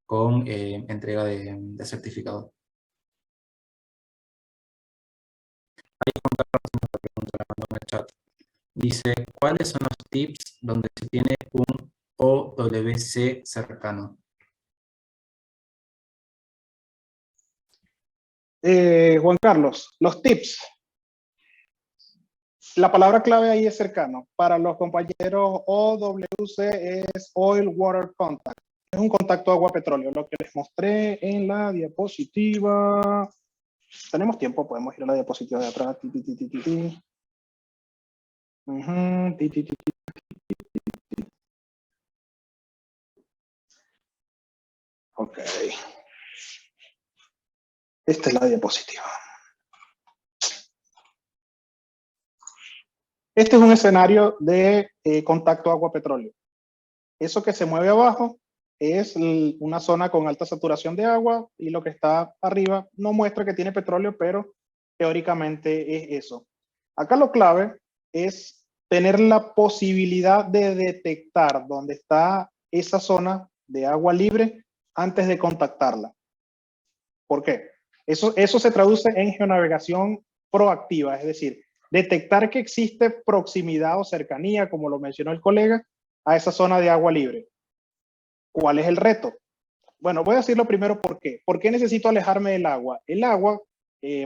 Speaker 1: con entrega de certificado. En el chat. Dice, ¿cuáles son los tips donde se tiene un OWC cercano?
Speaker 2: Juan Carlos, los tips. La palabra clave ahí es cercano. Para los compañeros, OWC es Oil Water Contact. Es un contacto agua-petróleo, lo que les mostré en la diapositiva. Tenemos tiempo, podemos ir a la diapositiva de atrás. Ok. Esta es la diapositiva. Este es un escenario de contacto agua-petróleo. Eso que se mueve abajo es una zona con alta saturación de agua y lo que está arriba no muestra que tiene petróleo, pero teóricamente es eso. Acá lo clave es tener la posibilidad de detectar dónde está esa zona de agua libre antes de contactarla. ¿Por qué? Eso se traduce en geonavegación proactiva, es decir, detectar que existe proximidad o cercanía, como lo mencionó el colega, a esa zona de agua libre. ¿Cuál es el reto? Bueno, voy a decirlo primero por qué. ¿Por qué necesito alejarme del agua? El agua,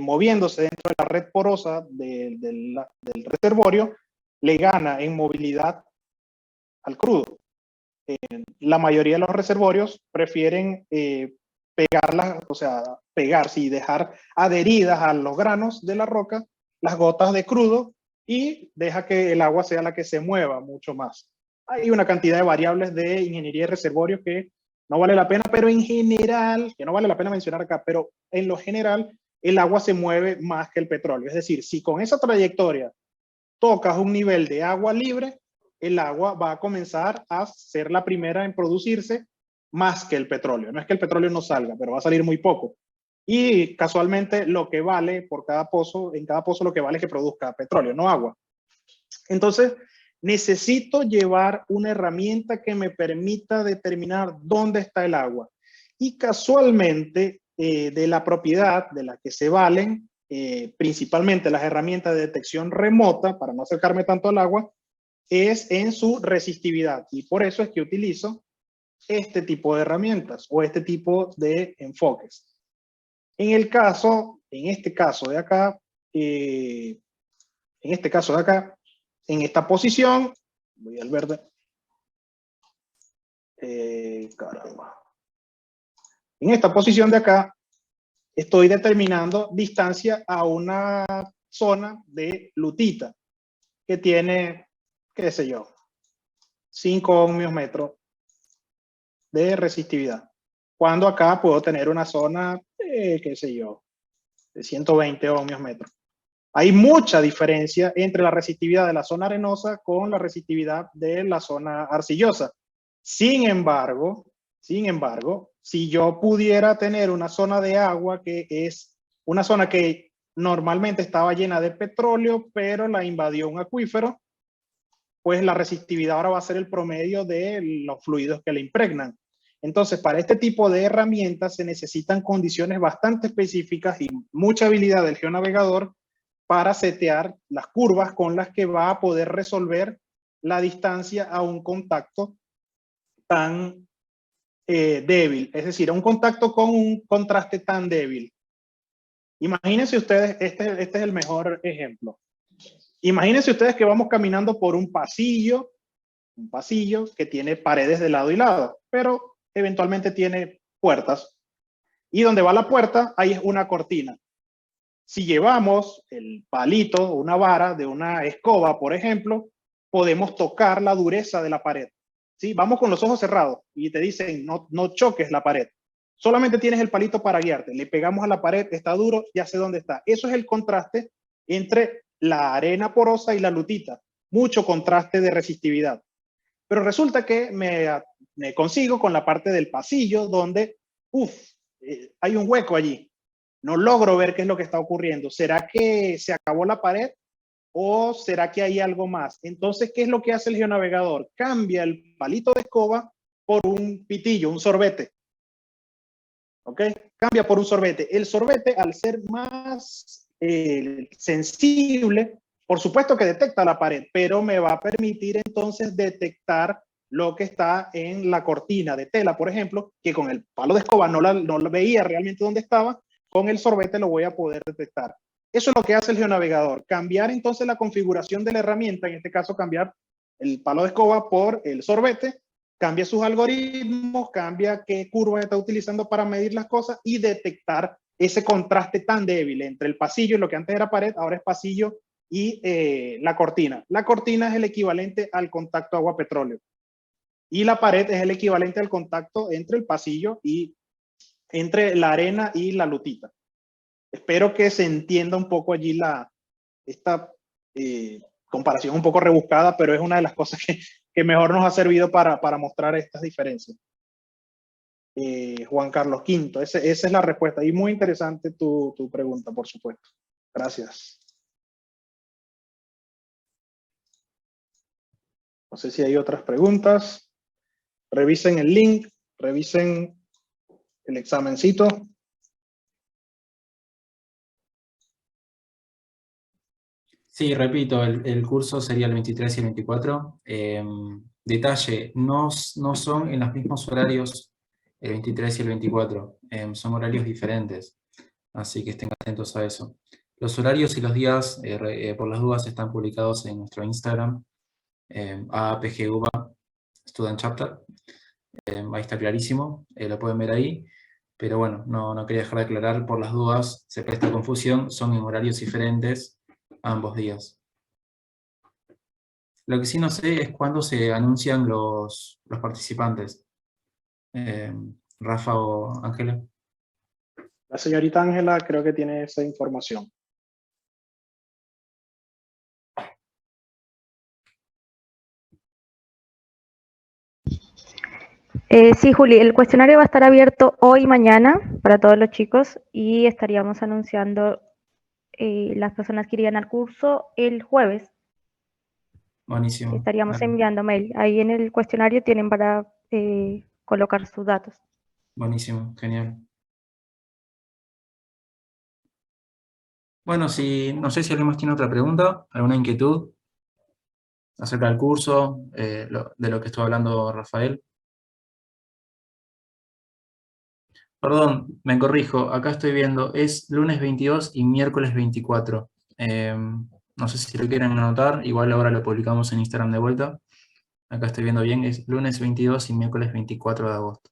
Speaker 2: moviéndose dentro de la red porosa del reservorio, le gana en movilidad al crudo. La mayoría de los reservorios prefieren pegarlas, o sea, pegarse y dejar adheridas a los granos de la roca las gotas de crudo y deja que el agua sea la que se mueva mucho más. Hay una cantidad de variables de ingeniería de reservorios que no vale la pena, pero en general, que no vale la pena mencionar acá, pero en lo general, el agua se mueve más que el petróleo. Es decir, si con esa trayectoria tocas un nivel de agua libre, el agua va a comenzar a ser la primera en producirse más que el petróleo. No es que el petróleo no salga, pero va a salir muy poco. Y casualmente lo que vale por cada pozo, en cada pozo lo que vale es que produzca petróleo, no agua. Entonces, necesito llevar una herramienta que me permita determinar dónde está el agua. Y casualmente, de la propiedad de la que se valen, principalmente las herramientas de detección remota, para no acercarme tanto al agua, es en su resistividad. Y por eso es que utilizo este tipo de herramientas o este tipo de enfoques. En este caso de acá, en esta posición, voy al verde, caramba. En esta posición de acá, estoy determinando distancia a una zona de lutita que tiene, qué sé yo, 5 ohmios metros de resistividad. Cuando acá puedo tener una zona, qué sé yo, de 120 ohmios metros. Hay mucha diferencia entre la resistividad de la zona arenosa con la resistividad de la zona arcillosa. Sin embargo, si yo pudiera tener una zona de agua que es una zona que normalmente estaba llena de petróleo, pero la invadió un acuífero, pues la resistividad ahora va a ser el promedio de los fluidos que le impregnan. Entonces, para este tipo de herramientas se necesitan condiciones bastante específicas y mucha habilidad del geonavegador para setear las curvas con las que va a poder resolver la distancia a un contacto tan débil, es decir, a un contacto con un contraste tan débil. Imagínense ustedes, este es el mejor ejemplo. Imagínense ustedes que vamos caminando por un pasillo que tiene paredes de lado y lado, pero eventualmente tiene puertas. Y donde va la puerta, hay una cortina. Si llevamos el palito o una vara de una escoba, por ejemplo, podemos tocar la dureza de la pared. ¿Sí? Vamos con los ojos cerrados y te dicen, no choques la pared. Solamente tienes el palito para guiarte. Le pegamos a la pared, está duro, ya sé dónde está. Eso es el contraste entre la arena porosa y la lutita. Mucho contraste de resistividad. Pero resulta que me consigo con la parte del pasillo donde, hay un hueco allí. No logro ver qué es lo que está ocurriendo. ¿Será que se acabó la pared o será que hay algo más? Entonces, ¿qué es lo que hace el geonavegador? Cambia el palito de escoba por un pitillo, un sorbete. ¿Ok? Cambia por un sorbete. El sorbete, al ser más sensible, por supuesto que detecta la pared, pero me va a permitir entonces detectar lo que está en la cortina de tela, por ejemplo, que con el palo de escoba no la veía realmente dónde estaba, con el sorbete lo voy a poder detectar. Eso es lo que hace el geonavegador, cambiar entonces la configuración de la herramienta, en este caso cambiar el palo de escoba por el sorbete, cambia sus algoritmos, cambia qué curva está utilizando para medir las cosas y detectar ese contraste tan débil entre el pasillo, lo que antes era pared, ahora es pasillo, y la cortina. La cortina es el equivalente al contacto agua-petróleo. Y la pared es el equivalente al contacto entre el pasillo y entre la arena y la lutita. Espero que se entienda un poco allí esta comparación un poco rebuscada, pero es una de las cosas que mejor nos ha servido para mostrar estas diferencias. Juan Carlos V, esa es la respuesta. Y muy interesante tu pregunta, por supuesto. Gracias. No sé si hay otras preguntas. Revisen el link, revisen el examencito.
Speaker 1: Sí, repito, el curso sería el 23 y el 24. Detalle, no son en los mismos horarios el 23 y el 24. Son horarios diferentes, así que estén atentos a eso. Los horarios y los días, por las dudas, están publicados en nuestro Instagram, AAPGUBA Student Chapter. Ahí está clarísimo, lo pueden ver ahí. Pero bueno, no quería dejar de aclarar por las dudas, se presta confusión, son en horarios diferentes ambos días. Lo que sí no sé es cuándo se anuncian los participantes. Rafa o Ángela.
Speaker 2: La señorita Ángela creo que tiene esa información.
Speaker 3: Sí, Juli, el cuestionario va a estar abierto hoy y mañana para todos los chicos y estaríamos anunciando las personas que irían al curso el jueves.
Speaker 1: Buenísimo.
Speaker 3: Estaríamos enviando mail. Ahí en el cuestionario tienen para colocar sus datos.
Speaker 1: Buenísimo, genial. Bueno, no sé si alguien más tiene otra pregunta, alguna inquietud acerca del curso, de lo que estuvo hablando Rafael. Perdón, me corrijo, acá estoy viendo, es lunes 22 y miércoles 24. No sé si lo quieren anotar, igual ahora lo publicamos en Instagram de vuelta. Acá estoy viendo bien, es lunes 22 y miércoles 24 de agosto.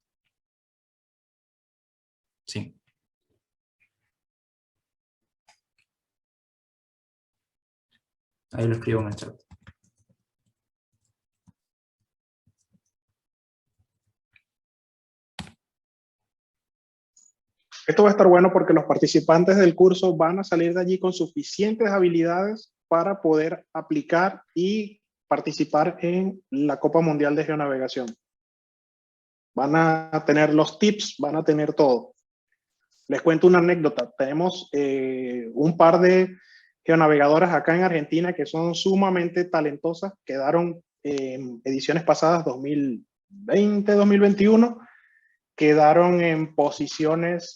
Speaker 1: Sí. Ahí lo escribo en el chat.
Speaker 2: Esto va a estar bueno porque los participantes del curso van a salir de allí con suficientes habilidades para poder aplicar y participar en la Copa Mundial de Geonavegación. Van a tener los tips, van a tener todo. Les cuento una anécdota. Tenemos un par de geonavegadoras acá en Argentina que son sumamente talentosas. Quedaron en ediciones pasadas, 2020, 2021, quedaron en posiciones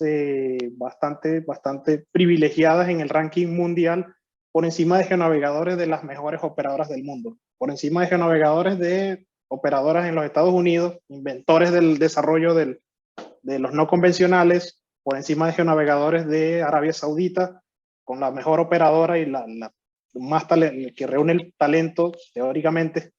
Speaker 2: bastante privilegiadas en el ranking mundial, por encima de geonavegadores de las mejores operadoras del mundo, por encima de geonavegadores de operadoras en los Estados Unidos, inventores del desarrollo de los no convencionales, por encima de geonavegadores de Arabia Saudita, con la mejor operadora y que reúne el talento teóricamente.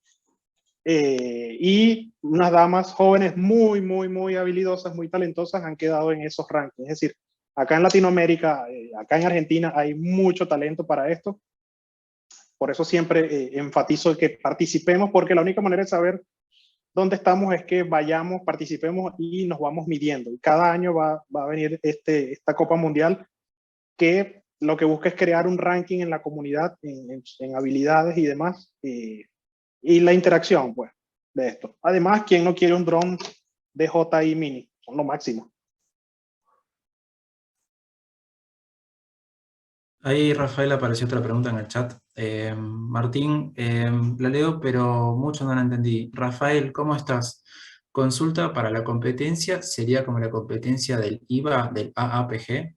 Speaker 2: Y unas damas jóvenes muy habilidosas, muy talentosas han quedado en esos rankings. Es decir, acá en Latinoamérica, acá en Argentina hay mucho talento para esto. Por eso siempre enfatizo que participemos, porque la única manera de saber dónde estamos es que vayamos, participemos y nos vamos midiendo. Y cada año va a venir esta Copa Mundial que lo que busca es crear un ranking en la comunidad, en habilidades y demás. Y la interacción, pues, de esto. Además, ¿quién no quiere un dron DJI Mini? Son lo máximo.
Speaker 1: Ahí, Rafael, apareció otra pregunta en el chat. Martín, la leo, pero mucho no la entendí. Rafael, ¿cómo estás? Consulta para la competencia, ¿sería como la competencia del IVA, del AAPG?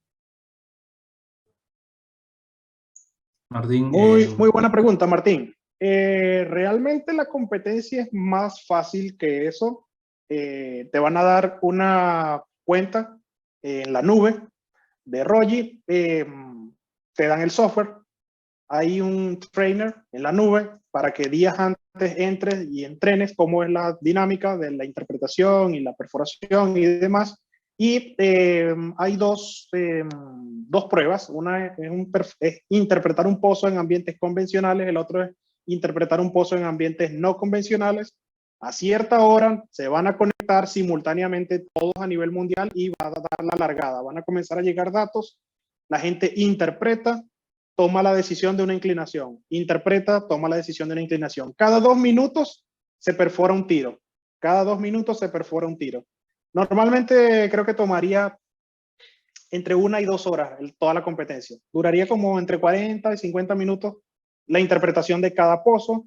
Speaker 1: Martín.
Speaker 2: Muy buena pregunta, Martín. Realmente la competencia es más fácil que eso. Te van a dar una cuenta en la nube de Rogi, te dan el software, hay un trainer en la nube para que días antes entres y entrenes cómo es la dinámica de la interpretación y la perforación y demás. Y hay dos pruebas. Una es interpretar un pozo en ambientes convencionales, el otro es interpretar un pozo en ambientes no convencionales. A cierta hora se van a conectar simultáneamente todos a nivel mundial y va a dar la largada. Van a comenzar a llegar datos, la gente interpreta, toma la decisión de una inclinación, interpreta, toma la decisión de una inclinación. Cada 2 minutos se perfora un tiro. Cada 2 minutos se perfora un tiro. Normalmente creo que tomaría entre 1 y 2 horas toda la competencia. Duraría como entre 40 y 50 minutos la interpretación de cada pozo.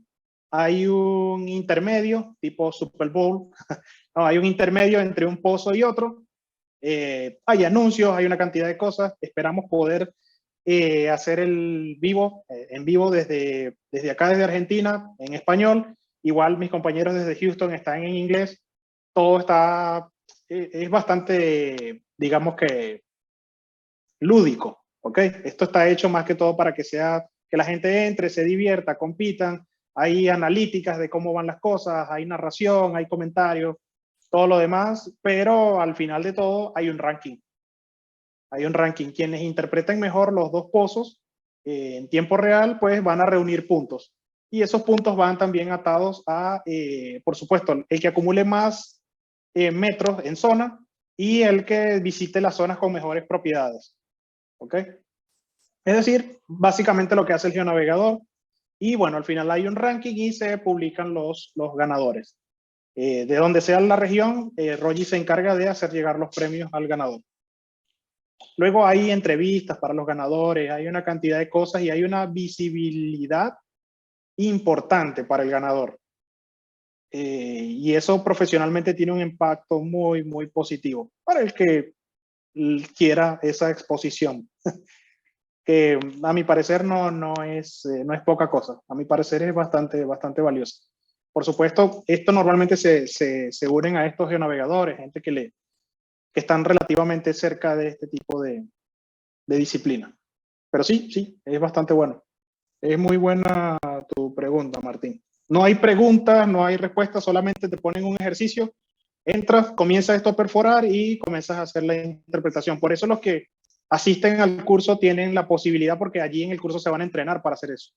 Speaker 2: Hay un intermedio, tipo Super Bowl. No, hay un intermedio entre un pozo y otro. Hay anuncios, hay una cantidad de cosas. Esperamos poder hacer el vivo, en vivo desde acá, desde Argentina, en español. Igual mis compañeros desde Houston están en inglés. Todo está, es bastante, digamos que, lúdico, ¿ok? Esto está hecho más que todo para que la gente entre, se divierta, compitan. Hay analíticas de cómo van las cosas, hay narración, hay comentarios, todo lo demás, pero al final de todo hay un ranking. Hay un ranking. Quienes interpreten mejor los dos pozos en tiempo real, pues van a reunir puntos. Y esos puntos van también atados a, por supuesto, el que acumule más metros en zona y el que visite las zonas con mejores propiedades. ¿Ok? Es decir, básicamente lo que hace el geonavegador. Y bueno, al final hay un ranking y se publican los ganadores. De donde sea la región, Rogi se encarga de hacer llegar los premios al ganador. Luego hay entrevistas para los ganadores, hay una cantidad de cosas y hay una visibilidad importante para el ganador. Y eso profesionalmente tiene un impacto muy, muy positivo para el que quiera esa exposición. Que a mi parecer no es poca cosa. A mi parecer es bastante valioso. Por supuesto, esto normalmente se unen a estos geonavegadores, gente que están relativamente cerca de este tipo de disciplina. Pero sí, es bastante bueno. Es muy buena tu pregunta, Martín. No hay preguntas, no hay respuestas, solamente te ponen un ejercicio, entras, comienzas esto a perforar y comienzas a hacer la interpretación. Por eso los que asisten al curso tienen la posibilidad, porque allí en el curso se van a entrenar para hacer eso.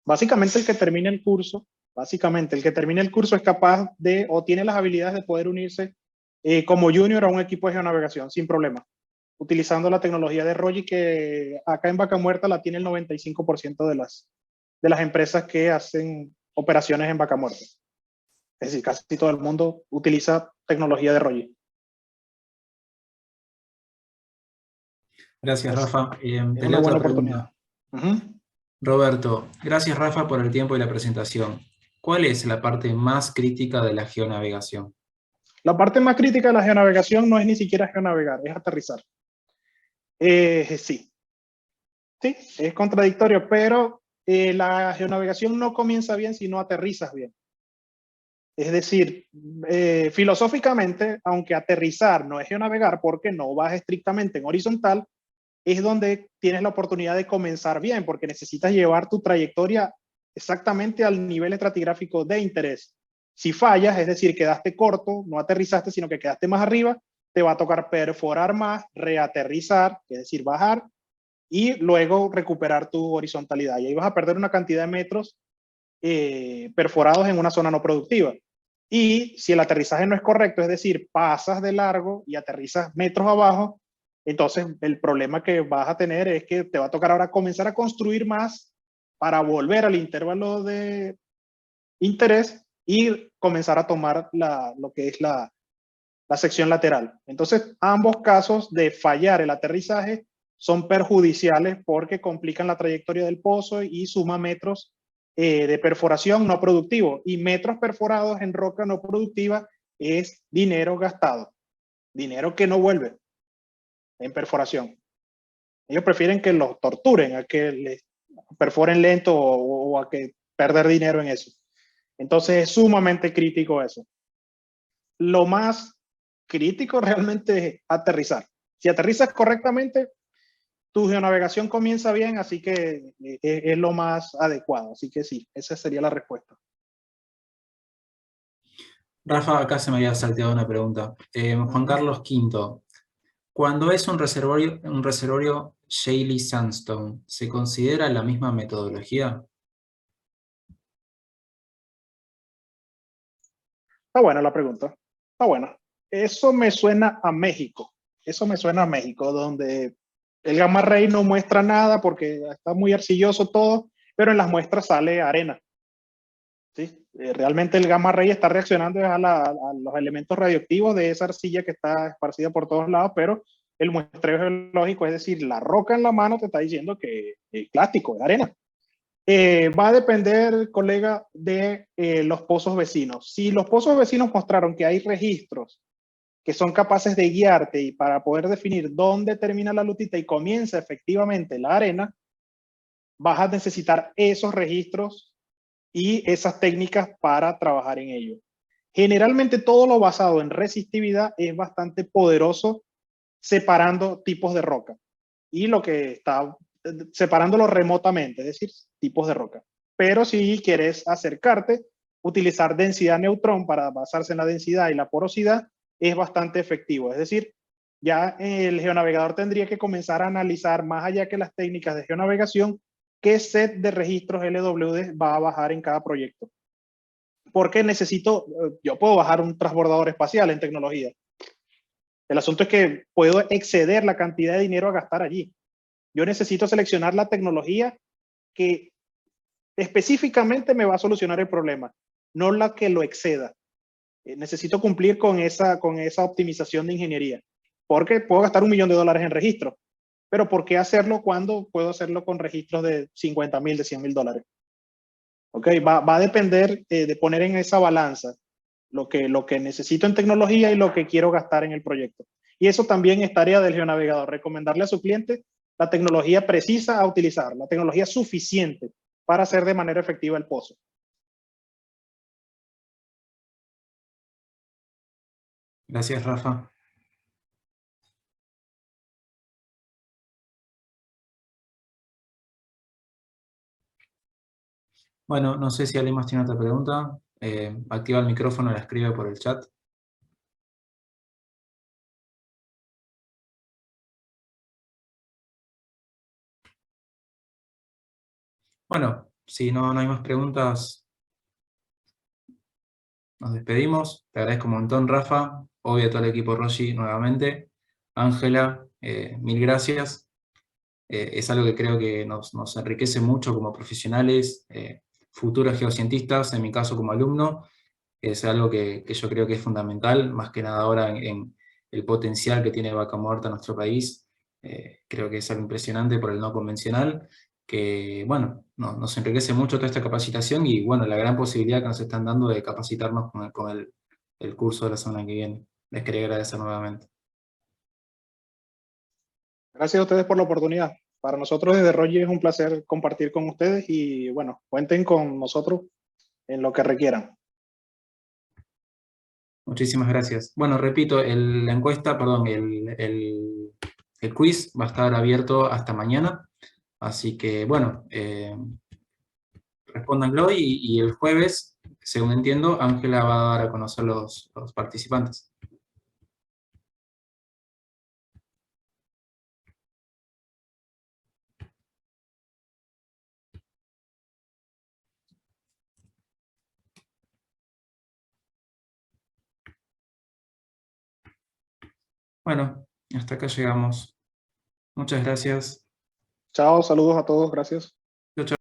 Speaker 2: Básicamente el que termine el curso es capaz de, o tiene las habilidades de poder unirse como junior a un equipo de geonavegación sin problema, utilizando la tecnología de Rogi, que acá en Vaca Muerta la tiene el 95% de las empresas que hacen operaciones en Vaca Muerta. Es decir, casi todo el mundo utiliza tecnología de Rogi.
Speaker 1: Gracias, Rafa.
Speaker 2: Es
Speaker 1: Te
Speaker 2: una
Speaker 1: leo
Speaker 2: buena
Speaker 1: otra
Speaker 2: oportunidad.
Speaker 1: pregunta. Roberto, gracias, Rafa, por el tiempo y la presentación. ¿Cuál es la parte más crítica de la geonavegación?
Speaker 2: La parte más crítica de la geonavegación no es ni siquiera geonavegar, es aterrizar. Sí, es contradictorio, pero la geonavegación no comienza bien si no aterrizas bien. Es decir, filosóficamente, aunque aterrizar no es geonavegar porque no vas estrictamente en horizontal, es donde tienes la oportunidad de comenzar bien, porque necesitas llevar tu trayectoria exactamente al nivel estratigráfico de interés. Si fallas, es decir, quedaste corto, no aterrizaste, sino que quedaste más arriba, te va a tocar perforar más, reaterrizar, es decir, bajar, y luego recuperar tu horizontalidad. Y ahí vas a perder una cantidad de metros perforados en una zona no productiva. Y si el aterrizaje no es correcto, es decir, pasas de largo y aterrizas metros abajo, entonces el problema que vas a tener es que te va a tocar ahora comenzar a construir más para volver al intervalo de interés y comenzar a tomar lo que es la sección lateral. Entonces, ambos casos de fallar el aterrizaje son perjudiciales porque complican la trayectoria del pozo y suma metros de perforación no productivo. Y metros perforados en roca no productiva es dinero gastado, dinero que no vuelve en perforación. Ellos prefieren que los torturen a que les perforen lento o a que perder dinero en eso. Entonces es sumamente crítico eso. Lo más crítico realmente es aterrizar. Si aterrizas correctamente, tu geonavegación comienza bien, así que es lo más adecuado. Así que sí, esa sería la respuesta.
Speaker 1: Rafa, acá se me había salteado una pregunta. Juan Carlos V, cuando es un reservorio Shaley Sandstone, ¿se considera la misma metodología?
Speaker 2: Está buena la pregunta. Está buena. Eso me suena a México. Eso me suena a México, donde el gamma ray no muestra nada porque está muy arcilloso todo, pero en las muestras sale arena. ¿Sí? Realmente el gamma ray está reaccionando a los elementos radioactivos de esa arcilla que está esparcida por todos lados, pero el muestreo geológico, es decir, la roca en la mano te está diciendo que es plástico, es arena. Va a depender, colega, de los pozos vecinos. Si los pozos vecinos mostraron que hay registros que son capaces de guiarte y para poder definir dónde termina la lutita y comienza efectivamente la arena, vas a necesitar esos registros y esas técnicas para trabajar en ello. Generalmente todo lo basado en resistividad es bastante poderoso separando tipos de roca y lo que está separándolo remotamente, es decir, tipos de roca. Pero si quieres acercarte, utilizar densidad neutrón para basarse en la densidad y la porosidad es bastante efectivo. Es decir, ya el geonavegador tendría que comenzar a analizar más allá que las técnicas de geonavegación, qué set de registros LWD va a bajar en cada proyecto. Porque yo puedo bajar un transbordador espacial en tecnología. El asunto es que puedo exceder la cantidad de dinero a gastar allí. Yo necesito seleccionar la tecnología que específicamente me va a solucionar el problema, no la que lo exceda. Necesito cumplir con esa optimización de ingeniería, porque puedo gastar $1 millón en registro, pero ¿por qué hacerlo cuando puedo hacerlo con registros de 50,000, de $100,000? Ok, va a depender de poner en esa balanza lo que necesito en tecnología y lo que quiero gastar en el proyecto. Y eso también es tarea del geonavegador, recomendarle a su cliente la tecnología precisa a utilizar, la tecnología suficiente para hacer de manera efectiva el pozo.
Speaker 1: Gracias, Rafa. Bueno, no sé si alguien más tiene otra pregunta. Activa el micrófono, la escribe por el chat. Bueno, si no hay más preguntas, nos despedimos. Te agradezco un montón, Rafa. Obvio a todo el equipo Roshi nuevamente. Ángela, mil gracias. Es algo que creo que nos enriquece mucho como profesionales, futuros geocientistas, en mi caso como alumno. Es algo que yo creo que es fundamental, más que nada ahora en el potencial que tiene Vaca Muerta en nuestro país. Creo que es algo impresionante por el no convencional, que bueno, nos enriquece mucho toda esta capacitación y bueno, la gran posibilidad que nos están dando de capacitarnos con el curso de la semana que viene. Les quería agradecer nuevamente.
Speaker 2: Gracias a ustedes por la oportunidad. Para nosotros desde Rogi es un placer compartir con ustedes y bueno, cuenten con nosotros en lo que requieran.
Speaker 1: Muchísimas gracias. Bueno, repito, la encuesta, perdón, el quiz va a estar abierto hasta mañana, así que bueno, respóndanlo y el jueves, según entiendo, Ángela va a dar a conocer los participantes. Bueno, hasta acá llegamos. Muchas gracias.
Speaker 2: Chao, saludos a todos, gracias.
Speaker 1: Chao, chao.